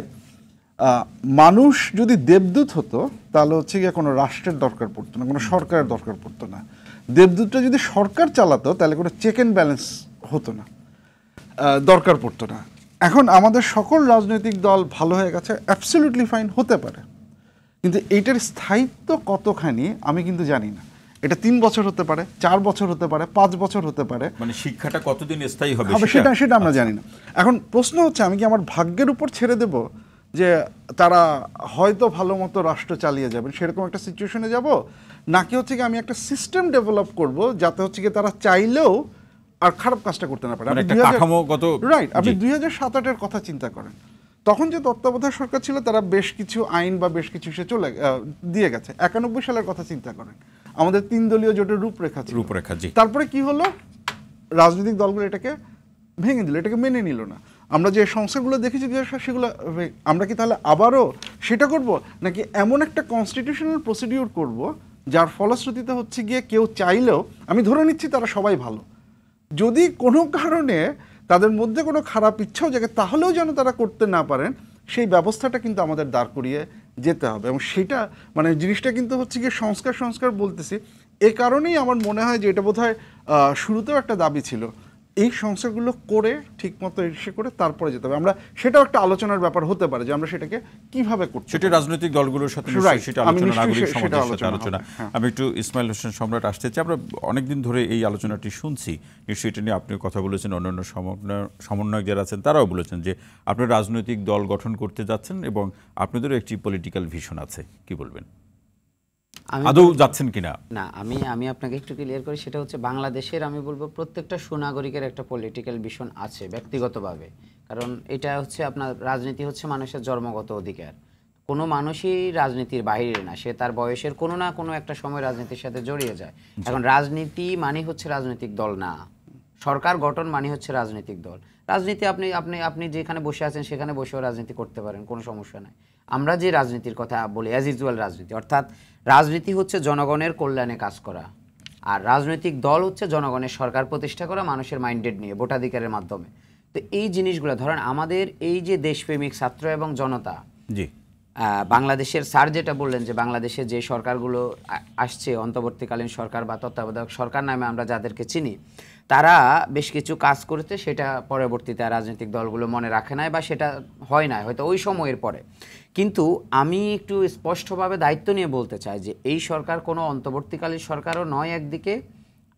মানুষ যদি দেবদূত হতো, তাহলে হচ্ছে গিয়ে কোনো রাষ্ট্রের দরকার পড়তো না, কোনো সরকারের দরকার পড়তো না। দেবদূতটা যদি সরকার চালাতো, তাহলে কোনো চেক অ্যান্ড ব্যালেন্স হতো না, দরকার পড়তো না। এখন আমাদের সকল রাজনৈতিক দল ভালো হয়ে গেছে, অ্যাবসলিউটলি ফাইন, হতে পারে, কিন্তু এইটার স্থায়িত্ব কতখানি আমি কিন্তু জানি না। এটা 3 বছর হতে পারে, 4 বছর হতে পারে, 5 বছর হতে পারে, মানে শিক্ষাটা কতদিন স্থায়ী হবে সেটা আমরা জানি না। এখন প্রশ্ন হচ্ছে, আমি কি আমার ভাগ্যের উপর ছেড়ে দেব যে তারা হয়তো ভালো মতো রাষ্ট্র চালিয়ে যাবেন, সেরকম একটা সিচুয়েশনে যাব, নাকি হচ্ছে কি আমি একটা সিস্টেম ডেভেলপ করব, যাতে হচ্ছে কি তারা চাইলেও আর খারাপ কাজটা করতে না পারে। রাইট, আপনি 2007-8-এর কথা চিন্তা করেন, তখন যে তত্ত্বাবধায়ক সরকার ছিল, তারা বেশ কিছু আইন বা বেশ কিছু সে দিয়ে গেছে। 91 সালের কথা চিন্তা করেন, আমাদের 3 দলীয় জোটের রূপরেখা। তারপরে কি হলো, রাজনৈতিক দলগুলো এটাকে ভেঙে দিল, এটাকে মেনে নিল না। আমরা যে সংস্কারগুলো দেখেছি সেগুলো আমরা কি তাহলে আবারও সেটা করব, নাকি এমন একটা কনস্টিটিউশনাল প্রসিডিউর করব যার ফলশ্রুতিতে হচ্ছে গিয়ে কেউ চাইলেও, আমি ধরে নিচ্ছি তারা সবাই ভালো, যদি কোনো কারণে তাদের মধ্যে কোনো খারাপ ইচ্ছাও জাগে, তাহলেও যেন তারা করতে না পারেন, সেই ব্যবস্থাটা কিন্তু আমাদের দাঁড় করিয়ে যেতে হবে। এবং সেটা মানে জিনিসটা কিন্তু হচ্ছে গিয়ে সংস্কার বলতেছি, এ কারণেই আমার মনে হয় যে এটা বোধহয় শুরুতেও একটা দাবি ছিল, এই সংস্কারগুলো করে ঠিকমতো এসে করে তারপরে যেতে হবে। আমরা সেটাও একটা আলোচনার ব্যাপার হতে পারে যে আমরা সেটাকে কিভাবে করতে সেটা রাজনৈতিক দলগুলোর সাথে নিশ্চয়ই সেটা আলোচনা, নাগরিক সমাজের সাথে আলোচনা। আমি একটু ইসমাইল হোসেন সম্রাট আসতে চাই। আমরা অনেকদিন ধরে এই আলোচনাটি শুনছি, নিশ্চয়ই এটা নিয়ে আপনিও কথা বলেছেন, অন্যান্য সমন্বয়ক যারা আছেন তারাও বলেছেন যে আপনি রাজনৈতিক দল গঠন করতে যাচ্ছেন এবং আপনাদেরও একটি পলিটিক্যাল ভিশন আছে, কি বলবেন? আদৌ যাচ্ছেন কিনা? না, আমি আপনাকে একটু ক্লিয়ার করি। সেটা হচ্ছে বাংলাদেশের, আমি বলবো প্রত্যেকটা সুনাগরিকের একটা পলিটিক্যাল ভিশন আছে ব্যক্তিগতভাবে। কারণ এটা হচ্ছে আপনার রাজনীতি হচ্ছে মানুষের জন্মগত অধিকার। কোনো মানুষই রাজনীতির বাইরে না, সে তার বয়সের কোনো না কোনো একটা সময় রাজনীতির সাথে জড়িয়ে যায়। এখন রাজনীতি মানে হচ্ছে রাজনৈতিক দল না, সরকার গঠন মানে হচ্ছে রাজনৈতিক দল। রাজনীতি আপনি আপনি আপনি যেখানে বসে আছেন সেখানে বসেও রাজনীতি করতে পারেন, কোনো সমস্যা নাই। আমরা যে রাজনীতির কথা বলি অ্যাজ ইউজুয়াল রাজনীতি, অর্থাৎ রাজনীতি হচ্ছে জনগণের কল্যাণে কাজ করা, আর রাজনৈতিক দল হচ্ছে জনগণের সরকার প্রতিষ্ঠা করা মানুষের মাইন্ডেড নিয়ে ভোটাধিকারের মাধ্যমে। তো এই জিনিসগুলো ধরেন আমাদের এই যে দেশপ্রেমিক ছাত্র এবং জনতা, জি, বাংলাদেশের স্যার যেটা বললেন যে বাংলাদেশে যে সরকারগুলো আসছে, অন্তর্বর্তীকালীন সরকার বা তত্ত্বাবধায়ক সরকার নামে আমরা যাদেরকে চিনি, তারা বেশ কিছু কাজ করেছে, সেটা পরবর্তীতে রাজনৈতিক দলগুলো মনে রাখে নাই বা সেটা হয় না হয়তো ওই সময়ের পরে। কিন্তু আমি একটু স্পষ্টভাবে দায়িত্ব নিয়ে বলতে চাই যে এই সরকার কোনো অন্তর্বর্তীকালীন সরকারও নয় একদিকে,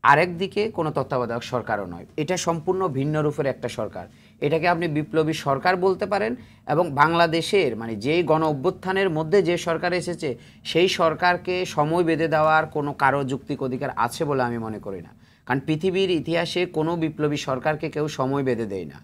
আরেকদিকে কোনো তত্ত্বাবধায়ক সরকারও নয়। এটা সম্পূর্ণ ভিন্ন রূপের একটা সরকার। এটাকে আপনি বিপ্লবী সরকার বলতে পারেন, এবং বাংলাদেশের মানে যেই গণ অভ্যুত্থানের মধ্যে যে সরকার এসেছে সেই সরকারকে সময় বেঁধে দেওয়ার কোনো কারো যৌক্তিক অধিকার আছে বলে আমি মনে করি না। কারণ পৃথিবীর ইতিহাসে কোনো বিপ্লবী সরকারকে কেউ সময় বেঁধে দেয় না।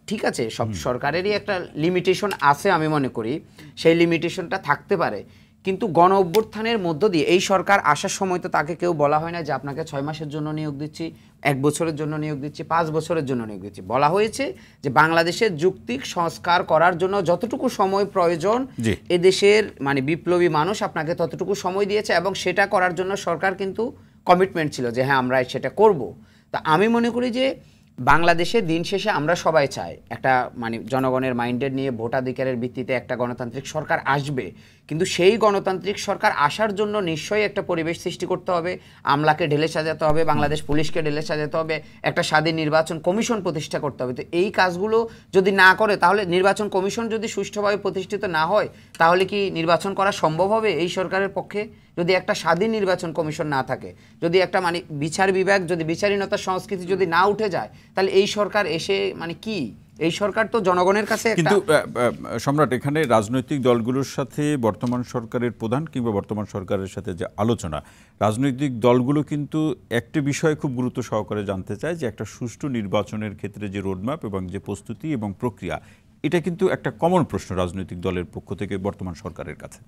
ঠিক আছে, সব সরকারেরই একটা লিমিটেশন আছে, আমি মনে করি সেই লিমিটেশনটা থাকতে পারে। কিন্তু গণ অভ্যুত্থানের মধ্য দিয়ে এই সরকার আসার সময় তো তাকে কেউ বলা হয় না যে আপনাকে 6 মাসের জন্য নিয়োগ দিচ্ছি, 1 বছরের জন্য নিয়োগ দিচ্ছি, 5 বছরের জন্য নিয়োগ দিচ্ছি। বলা হয়েছে যে বাংলাদেশের যৌক্তিক সংস্কার করার জন্য যতটুকু সময় প্রয়োজন এদেশের মানে বিপ্লবী মানুষ আপনাকে ততটুকু সময় দিয়েছে, এবং সেটা করার জন্য সরকার কিন্তু কমিটমেন্ট ছিল যে হ্যাঁ আমরা সেটা করব। তা আমি মনে করি যে বাংলাদেশে দিন শেষে আমরা সবাই চাই একটা মানে জনগণের মাইন্ডেড নিয়ে ভোটাধিকারের ভিত্তিতে একটা গণতান্ত্রিক সরকার আসবে, কিন্তু সেই গণতান্ত্রিক সরকার আসার জন্য নিশ্চয়ই একটা পরিবেশ সৃষ্টি করতে হবে, আমলাকে ঢেলে সাজাতে হবে, বাংলাদেশ পুলিশকে ঢেলে সাজাতে হবে, একটা স্বাধীন নির্বাচন কমিশন প্রতিষ্ঠা করতে হবে। তো এই কাজগুলো যদি না করে, তাহলে নির্বাচন কমিশন যদি সুষ্ঠুভাবে প্রতিষ্ঠিত না হয়, তাহলে কি নির্বাচন করা সম্ভব হবে এই সরকারের পক্ষে? যদি একটা স্বাধীন নির্বাচন কমিশন না থাকে, যদি একটা মানে বিচার বিভাগ, যদি বিচারহীনতার সংস্কৃতি যদি না উঠে যায়, তাহলে এই সরকার এসে মানে কি? এই সরকার তো জনগণের কাছে। কিন্তু সম্রাট, এখানে রাজনৈতিক দলগুলোর সাথে বর্তমান সরকারের প্রধান কিংবা বর্তমান সরকারের সাথে যে আলোচনা, রাজনৈতিক দলগুলো কিন্তু একটি বিষয় খুব গুরুত্ব সহকারে জানতে চায় যে একটা সুষ্ঠু নির্বাচনের ক্ষেত্রে যে রোডম্যাপ এবং যে প্রস্তুতি এবং প্রক্রিয়া, এটা কিন্তু একটা কমন প্রশ্ন রাজনৈতিক দলের পক্ষ থেকে বর্তমান সরকারের কাছে।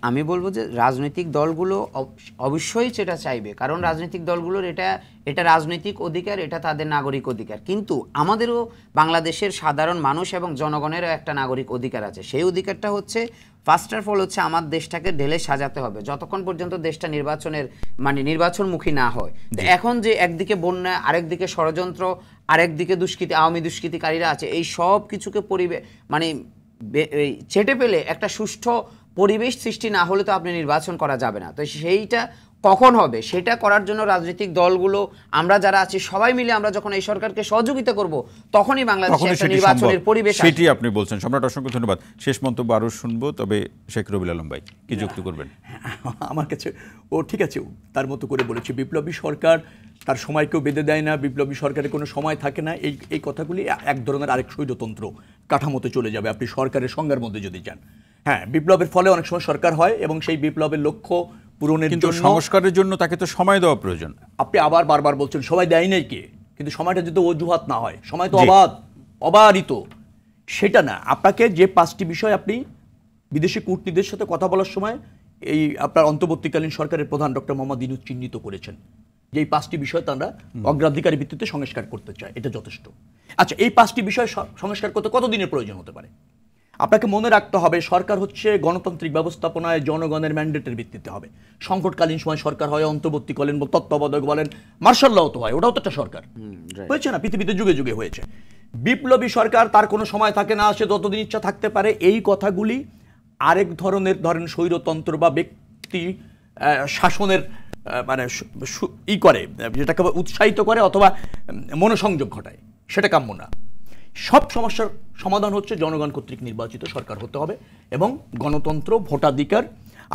আমি বলবো যে রাজনৈতিক দলগুলো অবশ্যই সেটা চাইবে, কারণ রাজনৈতিক দলগুলোর এটা রাজনৈতিক অধিকার, এটা তাদের নাগরিক অধিকার। কিন্তু আমাদেরও বাংলাদেশের সাধারণ মানুষ এবং জনগণেরও একটা নাগরিক অধিকার আছে। সেই অধিকারটা হচ্ছে ফার্স্ট অফ অল হচ্ছে আমার দেশটাকে ঢেলে সাজাতে হবে যতক্ষণ পর্যন্ত দেশটা নির্বাচনমুখী না হয়। এখন যে একদিকে বন্যা, আরেকদিকে ষড়যন্ত্র, আরেকদিকে আওয়ামী দুষ্কৃতিকারীরা আছে, এই সব কিছুকে চেটে পেলে একটা সুষ্ঠু পরিবেশ সৃষ্টি না হলে তো আপনি নির্বাচন করা যাবে না। তো সেইটা কখন হবে, সেটা করার জন্য রাজনৈতিক দলগুলো, আমরা যারা আছি সবাই মিলে আমরা যখন এই সরকারকে সহযোগিতা করব, তখনই বাংলাদেশে একটা নির্বাচনের পরিবেশ। সেটি আপনি বলছেন। সম্রাট, অসংখ্য ধন্যবাদ। শেষ মন্তব্য আরও শুনবো, তবে শেখ রবিউল আলম ভাই কি যুক্তি করবেন? আমার কাছে ও ঠিক আছে, তার মতো করে বলেছে। বিপ্লবী সরকার তার সময়কেও বেঁধে দেয় না, বিপ্লবী সরকারের কোনো সময় থাকে না। এই কথাগুলি এক ধরনের আরেক স্বৈরতন্ত্র কাঠামোতে চলে যাবে আপনি সরকারের সংজ্ঞার মধ্যে যদি যান। হ্যাঁ, বিপ্লবের ফলে অনেক সময় সরকার হয় এবং সেই বিপ্লবের লক্ষ্য পূরণের জন্য, সংস্কারের জন্য তাকে তো সময় দেওয়া প্রয়োজন। আপনি বারবার বলছেন সময় দেয় নাই কে, কিন্তু সময়টা যদি অজুহাত না হয়, সময় তো অবারিত, সেটা না। আপনাকে যে 5টি বিষয় আপনি বিদেশি কূটনীতিদের সাথে কথা বলার সময় এই আপনার অন্তর্বর্তীকালীন সরকারের প্রধান ডক্টর মোহাম্মদ ইউনূস চিহ্নিত করেছেন যে এই 5টি বিষয় তারা অগ্রাধিকারের ভিত্তিতে সংস্কার করতে চায়, এটা যথেষ্ট। আচ্ছা, এই 5টি বিষয় সংস্কার করতে কতদিনের প্রয়োজন হতে পারে? আপনাকে মনে রাখতে হবে সরকার হচ্ছে গণতান্ত্রিক ব্যবস্থাপনায় জনগণের ম্যান্ডেটের ভিত্তিতে হবে। সংকটকালীন সময় সরকার হয়, অন্তর্বর্তীকালীন তত্ত্বাবধায়ক বলেন, মার্শাল ল তো হয়, ওটাও তো একটা সরকার হয়েছে না, পৃথিবীতে যুগে যুগে হয়েছে। বিপ্লবী সরকার তার কোনো সময় থাকে না, সে যতদিন ইচ্ছা থাকতে পারে। এই কথাগুলি আরেক ধরনের, ধরেন স্বৈরতন্ত্র বা ব্যক্তি শাসনের মানে ই করে, যেটাকে উৎসাহিত করে অথবা মনোসংযোগ ঘটায়, সেটা কাম্য না। সব সমস্যার সমাধান হচ্ছে জনগণ কর্তৃক নির্বাচিত সরকার হতে হবে এবং গণতন্ত্র, ভোটাধিকার,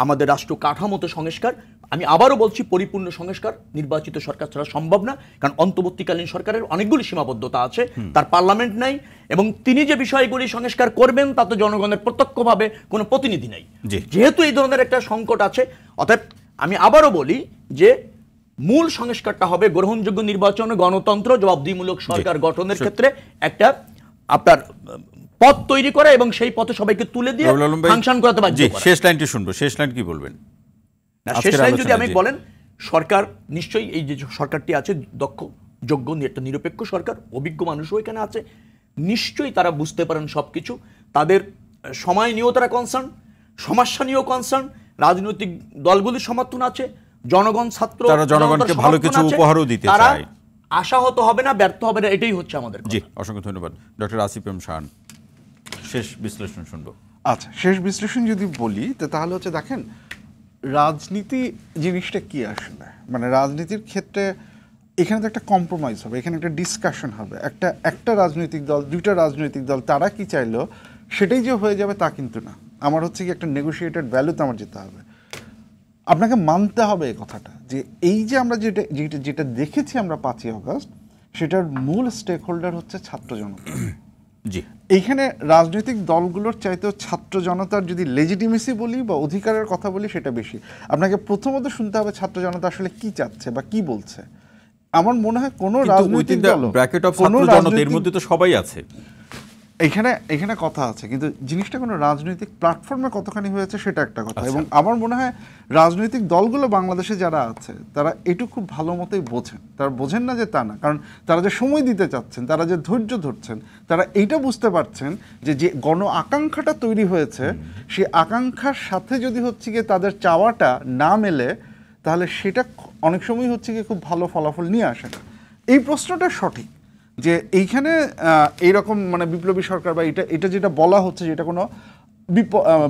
আমাদের রাষ্ট্র কাঠামোতে সংস্কার, আমি আবারও বলছি পরিপূর্ণ সংস্কার নির্বাচিত সরকার ছাড়া সম্ভব না, কারণ অন্তর্বর্তীকালীন সরকারের অনেকগুলি সীমাবদ্ধতা আছে, তার পার্লামেন্ট নাই এবং তিনি যে বিষয়গুলি সংস্কার করবেন তাতে জনগণের প্রত্যক্ষভাবে কোনো প্রতিনিধি নেই। যেহেতু এই ধরনের একটা সংকট আছে, অতএব আমি আবারও বলি যে মূল সংস্কারটা হবে গ্রহণযোগ্য নির্বাচন, গণতন্ত্র, জবাবদিহিমূলক সরকার গঠনের ক্ষেত্রে একটা আপনার পথ তৈরি করা এবং সেই পথে সবাইকে তুলে দিয়ে ফাংশন করাতে বাধ্য করা। শেষ লাইনটি শুনবো, শেষ লাইন কি বলবেন? শেষ লাইন যদি আমি বলেন, সরকার নিশ্চয়ই, এই যে সরকারটি আছে দক্ষ, যোগ্য, একটা নিরপেক্ষ সরকার, অভিজ্ঞ মানুষও এখানে আছে, নিশ্চয়ই তারা বুঝতে পারেন সবকিছু, তাদের সময় নিয়েও তারা কনসার্ন, সমস্যা নিয়েও কনসার্ন, রাজনৈতিক দলগুলির সমর্থন আছে, জনগণ, ছাত্র, তারা জনগণকে ভালো কিছু উপহারও দিতে চায়, আশাহত হবে না, ব্যর্থ হবে না, এটাই হচ্ছে আমাদের। জি, অসংখ্য ধন্যবাদ। ডক্টর আসিফ এম শাহান, শেষ বিশ্লেষণ শুনবো। আচ্ছা, শেষ বিশ্লেষণ যদি বলি তাহলে হচ্ছে, দেখেন রাজনীতি জিনিসটা কি আসলে, মানে রাজনীতির ক্ষেত্রে এখানে তো একটা কম্প্রোমাইজ হবে, এখানে একটা ডিসকাশন হবে, একটা রাজনৈতিক দল, দুইটা রাজনৈতিক দল তারা কি চাইলো সেটাই যে হয়ে যাবে তা কিন্তু না। আমার হচ্ছে কি একটা নেগোশিয়েটেড ভ্যালুতে আমার যেতে হবে, আপনাকে মানতে হবে এই কথাটা যে এই যে আমরা যেটা দেখেছি আমরা 5ই আগস্ট, সেটার মূল স্টেক হোল্ডার হচ্ছে ছাত্র জনতা। জি, এইখানে রাজনৈতিক দলগুলোর চাইতেও ছাত্র জনতার যদি লেজিটিমেসি বলি বা অধিকারের কথা বলি সেটা বেশি। আপনাকে প্রথমত শুনতে হবে ছাত্র জনতা আসলে কি চাচ্ছে বা কি বলছে। আমার মনে হয় কোনো রাজনৈতিক দল, ব্র্যাকেট অফ ছাত্র জনতা, এর মধ্যে তো সবাই আছে, এখানে কথা আছে, কিন্তু জিনিসটা কোনো রাজনৈতিক প্ল্যাটফর্মে কতখানি হয়েছে সেটা একটা কথা। এবং আমার মনে হয় রাজনৈতিক দলগুলো বাংলাদেশে যারা আছে তারা এটুকু খুব ভালো মতোই বোঝেন, তারা বোঝেন না যে তা না, কারণ তারা যে সময় দিতে চাচ্ছেন, তারা যে ধৈর্য ধরছেন, তারা এইটা বুঝতে পারছেন যে যে গণ আকাঙ্ক্ষাটা তৈরি হয়েছে সেই আকাঙ্ক্ষার সাথে যদি হচ্ছে গিয়ে তাদের চাওয়াটা না মেলে তাহলে সেটা অনেক সময় হচ্ছে গিয়ে খুব ভালো ফলাফল নিয়ে আসে না। এই প্রশ্নটা সঠিক যে এইখানে এইরকম মানে বিপ্লবী সরকার বা এটা যেটা বলা হচ্ছে যেটা কোনো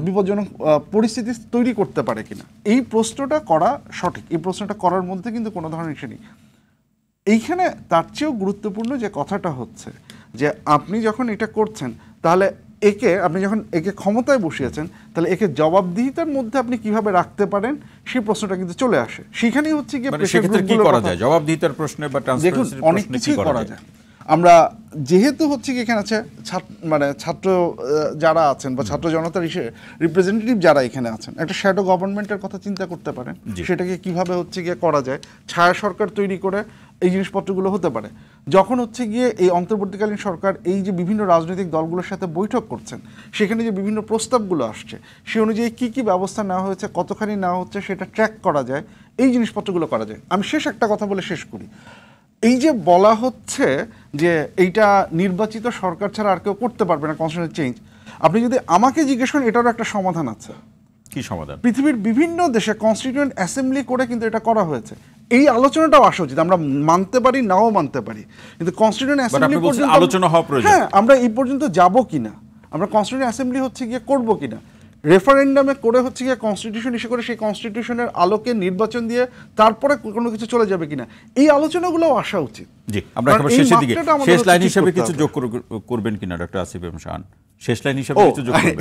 বিপজ্জনক পরিস্থিতি তৈরি করতে পারে কিনা, এই প্রশ্নটা করা সঠিক। এই প্রশ্নটা করার মধ্যে কিন্তু কোনো ধরনের ইস্যু নেই। এইখানে তার চেয়েও গুরুত্বপূর্ণ যে কথাটা হচ্ছে যে আপনি যখন এটা করছেন তাহলে আপনি যখন একে ক্ষমতায় বসিয়েছেন তাহলে একে জবাবদিহিতার মধ্যে আপনি কিভাবে রাখতে পারেন সেই প্রশ্নটা কিন্তু চলে আসে। সেখানেই হচ্ছে গিয়ে কি করা যায় জবাবদিহিতার প্রশ্নে বা ট্রান্সপারেন্সির প্রশ্নে, অনেক কিছুই করা যায়। আমরা যেহেতু হচ্ছে কি এখানে আছে মানে ছাত্র যারা আছেন বা ছাত্র জনতার রিপ্রেজেন্টেটিভ যারা এখানে আছেন, একটা শ্যাডো গভর্নমেন্টের কথা চিন্তা করতে পারেন, সেটাকে কিভাবে হচ্ছে গিয়ে করা যায়, ছায়া সরকার তৈরি করে এই জিনিসপত্রগুলো হতে পারে। যখন হচ্ছে গিয়ে এই অন্তর্বর্তীকালীন সরকার এই যে বিভিন্ন রাজনৈতিক দলগুলোর সাথে বৈঠক করছেন, সেখানে যে বিভিন্ন প্রস্তাবগুলো আসছে সে অনুযায়ী কি কি ব্যবস্থা নেওয়া হয়েছে, কতখানি নেওয়া হচ্ছে সেটা ট্র্যাক করা যায়, এই জিনিসপত্রগুলো করা যায়। আমি একটা কথা বলে শেষ করি। এই যে বলা হচ্ছে যে এইটা নির্বাচিত সরকার ছাড়া আর কেউ করতে পারবে না কনস্টিটিউশনাল চেঞ্জ, আপনি যদি আমাকে জিজ্ঞেস করেন এটারও একটা সমাধান আছে। কি সমাধান? পৃথিবীর বিভিন্ন দেশে কনস্টিটিউয়েন্ট অ্যাসেম্বলি করে কিন্তু এটা করা হয়েছে। এই আলোচনাটাও আসা উচিত, আমরা মানতে পারি নাও মানতে পারি, কিন্তু কনস্টিটিউয়েন্ট অ্যাসেম্বলি পর্যন্ত আলোচনা হওয়া প্রয়োজন। হ্যাঁ, আমরা এই পর্যন্ত যাব কিনা, আমরা কনস্টিটিউয়েন্ট অ্যাসেম্বলি হচ্ছে গিয়ে করবো কিনা, রেফারেন্ডামে করে হচ্ছে গিয়ে কনস্টিটিউশন ইস্যু করে সেই কনস্টিটিউশনের আলোকে নির্বাচন দিয়ে তারপরে কোনো কিছু চলে যাবে কিনা, এই আলোচনাগুলোও আসা উচিত। জি, আমরা একেবারে শেষের দিকে শেষ লাইন হিসেবে কিছু যোগ করবেন কিনা ডক্টর আসিফ এম শাহান? শেষ লাইন হিসেবে কিছু যোগ করবেন?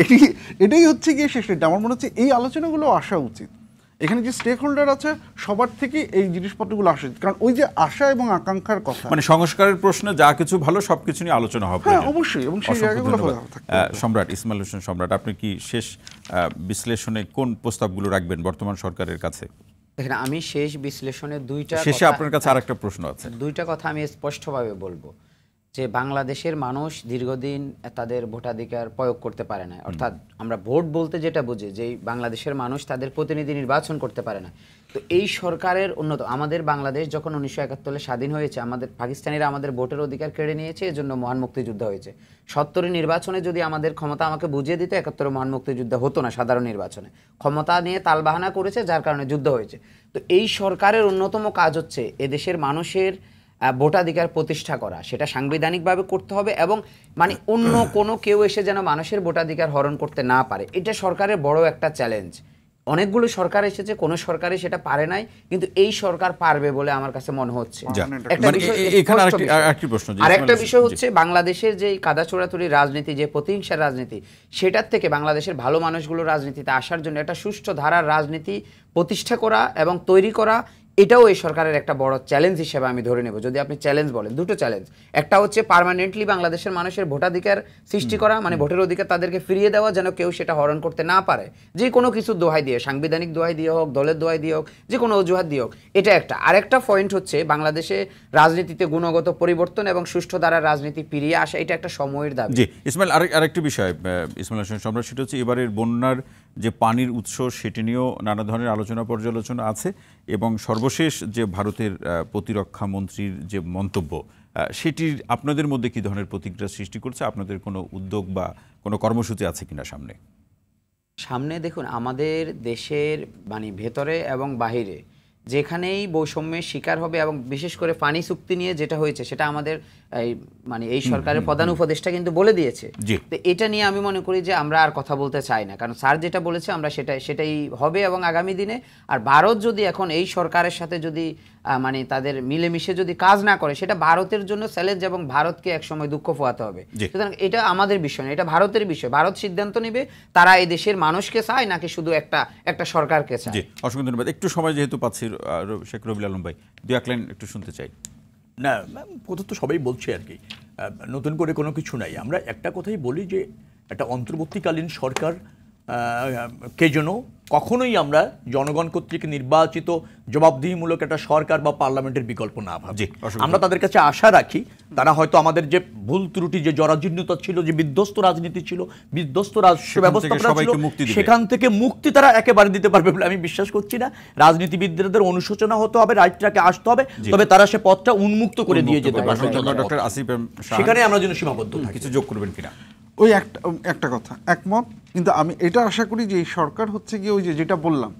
এটাই হচ্ছে গিয়ে শেষ লাইন। আমার মনে হচ্ছে এই আলোচনাগুলো আসা উচিত, এখানে যে স্টেক হোল্ডার আছে সবার থেকে এই জিনিসপত্রগুলো আসা উচিত, কারণ ওই যে আশা এবং আকাঙ্ক্ষার কথা, মানে সংস্কারের প্রশ্নে যা কিছু ভালো সবকিছু নিয়ে আলোচনা হবে। হ্যাঁ, অবশ্যই, এবং সেই জায়গাগুলো সম্রাট ইসমাইল হোসেন সম্রাট, আপনি কি শেষ বিশ্লেষণে কোন প্রস্তাবগুলো রাখবেন বর্তমান সরকারের কাছে? দেখেন, আমি শেষ বিশ্লেষণে শেষে আপনার কাছে আরেকটা প্রশ্ন আছে, দুইটা কথা আমি স্পষ্টভাবে বলবো যে বাংলাদেশের মানুষ দীর্ঘদিন তাদের ভোটাধিকার প্রয়োগ করতে পারে না, অর্থাৎ আমরা ভোট বলতে যেটা বুঝি যে বাংলাদেশের মানুষ তাদের প্রতিনিধি নির্বাচন করতে পারে না। তো এই সরকারের আমাদের বাংলাদেশ যখন 1971 স্বাধীন হয়েছে, আমাদের পাকিস্তানিরা আমাদের ভোটের অধিকার কেড়ে নিয়েছে, এজন্য মহান মুক্তিযুদ্ধ হয়েছে। 70 নির্বাচনে যদি আমাদের ক্ষমতা আমাকে বুঝিয়ে দিত, 71 মহান মুক্তিযুদ্ধ হতো না। সাধারণ নির্বাচনে ক্ষমতা নিয়ে তালবাহানা করেছে, যার কারণে যুদ্ধ হয়েছে। তো এই সরকারের অন্যতম কাজ হচ্ছে এদেশের মানুষের ভোটাধিকার প্রতিষ্ঠা করা, সেটা সাংবিধানিকভাবে করতে হবে এবং মানে অন্য কোনো কেউ এসে যেন মানুষের ভোটাধিকার হরণ করতে না পারে। এটা সরকারের বড় একটা চ্যালেঞ্জ। অনেকগুলো সরকার এসেছে, কোনো সরকারই সেটা পারে নাই, কিন্তু এই সরকার পারবে বলে আমার কাছে মনে হচ্ছে। একটা বিষয় এখানে আরেকটি প্রশ্ন, আরেকটা বিষয় হচ্ছে বাংলাদেশের যে কাদা চোরাচুরি রাজনীতি, যে প্রতিহিংসার রাজনীতি, সেটার থেকে বাংলাদেশের ভালো মানুষগুলো রাজনীতিতে আসার জন্য একটা সুষ্ঠু ধারার রাজনীতি প্রতিষ্ঠা করা এবং তৈরি করা, এটাও এই সরকারের একটা বড় চ্যালেঞ্জ হিসেবে আমি ধরে নেব। যদি আপনি চ্যালেঞ্জ বলেন, দুটো চ্যালেঞ্জ, একটা হচ্ছে পার্মানেন্টলি বাংলাদেশের মানুষের ভোটাধিকার সৃষ্টি করা, মানে ভোটের অধিকার তাদেরকে ফিরিয়ে দেওয়া, যেন কেউ সেটা হরণ করতে না পারে, যে কোনো কিছু দোহাই দিয়ে, সাংবিধানিক দোহাই দিয়ে হোক, দলের দোহাই দিয়ে হোক, যে কোনো অজুহাত দিয়ে হোক, এটা একটা। আরেকটা পয়েন্ট হচ্ছে বাংলাদেশে রাজনীতিতে গুণগত পরিবর্তন এবং সুষ্ঠু ধারার রাজনীতি ফিরিয়ে আসা, এটা একটা সময়ের দাবি। জি ইসমাইল, আরেকটি বিষয় ইসমাইল হোসেন সম্রাট, সেটা হচ্ছে এবারের বন্যার যে পানির উৎস, সেটি নিয়েও নানা ধরনের আলোচনা পর্যালোচনা আছে, এবং সর্বশেষ যে ভারতের প্রতিরক্ষা মন্ত্রীর যে মন্তব্য, সেটির আপনাদের মধ্যে কী ধরনের প্রতিক্রিয়া সৃষ্টি করছে? আপনাদের কোনো উদ্যোগ বা কোনো কর্মসূচি আছে কিনা সামনে? সামনে দেখুন, আমাদের দেশের মানে ভেতরে এবং বাহিরে যেখানেই বৈষম্যের শিকার হবে, এবং বিশেষ করে পানি চুক্তি নিয়ে যেটা হয়েছে, সেটা আমাদের মানে এই সরকারের প্রধান উপদেষ্টা কিন্তু বলে দিয়েছে। তো এটা নিয়ে আমি মনে করি যে আমরা আর কথা বলতে চাই না, কারণ স্যার যেটা বলেছে আমরা সেটাই হবে এবং আগামী দিনে। আর ভারত যদি এখন এই সরকারের সাথে যদি মানে তাদের মিলেমিশে যদি কাজ না করে, সেটা ভারতের জন্য চ্যালেঞ্জ, এবং ভারতকে একসময় দুঃখ পোহাতে হবে। সুতরাং এটা আমাদের বিষয় না, এটা ভারতের বিষয়। ভারত সিদ্ধান্ত নেবে তারা এই দেশের মানুষকে চায় নাকি শুধু একটা সরকারকে চায়। অসংখ্য ধন্যবাদ। একটু সময় যেহেতু পাচ্ছি, শেখ রবিউল আলম ভাই, দুই এক লাইন একটু শুনতে চাই। না, কথা তো সবাই বলছে আর কি, নতুন করে কোনো কিছু নাই। আমরা একটা কথাই বলি যে একটা অন্তর্বর্তীকালীন সরকার কে যেন কখনোই আমরা জনগণ কর্তৃক নির্বাচিত জবাবদিহিমূলক একটা সরকার বা পার্লামেন্টের বিকল্প না ভাবি। আমরা তাদের কাছে আশা রাখি তারা হয়তো আমাদের যে ভুল ত্রুটি, যে জরাজীর্ণতা ছিল, যে বিধ্বস্ত রাজনীতি ছিল, বিধ্বস্ত রাষ্ট্র ব্যবস্থাপনা ছিল, সেখান থেকে মুক্তি তারা একেবারে দিতে পারবে বলে আমি বিশ্বাস করছি না। রাজনীতিবিদদের অনুশোচনা হতে হবে, রাইটটাকে আসতে হবে, তবে তারা সে পথটা উন্মুক্ত করে দিয়ে যেতে পারবে। ডক্টর আসিফ সেখানে আমরা যেন সীমাবদ্ধ থাকি। কিছু যোগ করবেন কিনা? ওই একটা কথা একমত, কিন্তু আমি এটা আশা করি যে এই সরকার হচ্ছে গিয়ে ওই যেটা বললাম,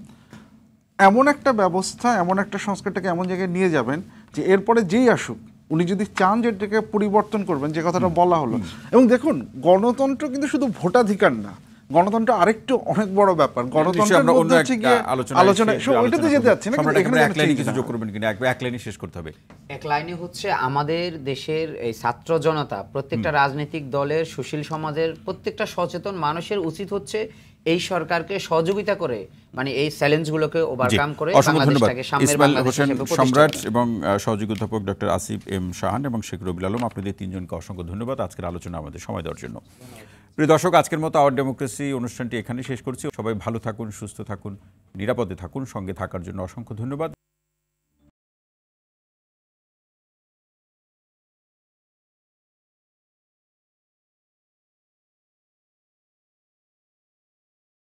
এমন একটা ব্যবস্থা, এমন একটা সংস্কারটাকে এমন জায়গায় নিয়ে যাবেন যে এরপরে যেই আসুক, উনি যদি চান যে এটাকে পরিবর্তন করবেন, যে কথাটা বলা হলো। এবং দেখুন, গণতন্ত্র কিন্তু শুধু ভোটাধিকার না, গণতন্ত্র আরেকটু অনেক বড় ব্যাপার। গণতন্ত্রের মধ্যে হচ্ছে গিয়ে আলোচনা, ওইটাতে যেতে যাচ্ছে না, এক লাইনে কিছু যোগ করবেন কিনা? এক লাইনে শেষ করতে হবে। এক লাইনে হচ্ছে, আমাদের দেশের এই ছাত্র জনতা, প্রত্যেকটা রাজনৈতিক দলের, সুশীল সমাজের প্রত্যেকটা সচেতন মানুষের উচিত হচ্ছে এই সরকারকে সহযোগিতা করে, মানে এই চ্যালেঞ্জগুলোকে ওভারকাম করে বাংলাদেশটাকে সামনের বাংলাদেশ হিসেবে প্রতিষ্ঠা করা। সম্রাট এবং সহযোগী অধ্যাপক ডক্টর আসিফ এম শাহান এবং শেখ রবিউল আলম, আপনাদের তিনজনকে অসংখ্য ধন্যবাদ আজকের আলোচনা আমাদের সময় দেওয়ার জন্য। প্রিয় দর্শক, আজকের মতো আওয়ার ডেমোক্রেসি অনুষ্ঠানটি এখানে শেষ করছি। সবাই ভালো থাকুন, সুস্থ থাকুন, নিরাপদে থাকুন। সঙ্গে থাকার জন্য অসংখ্য ধন্যবাদ।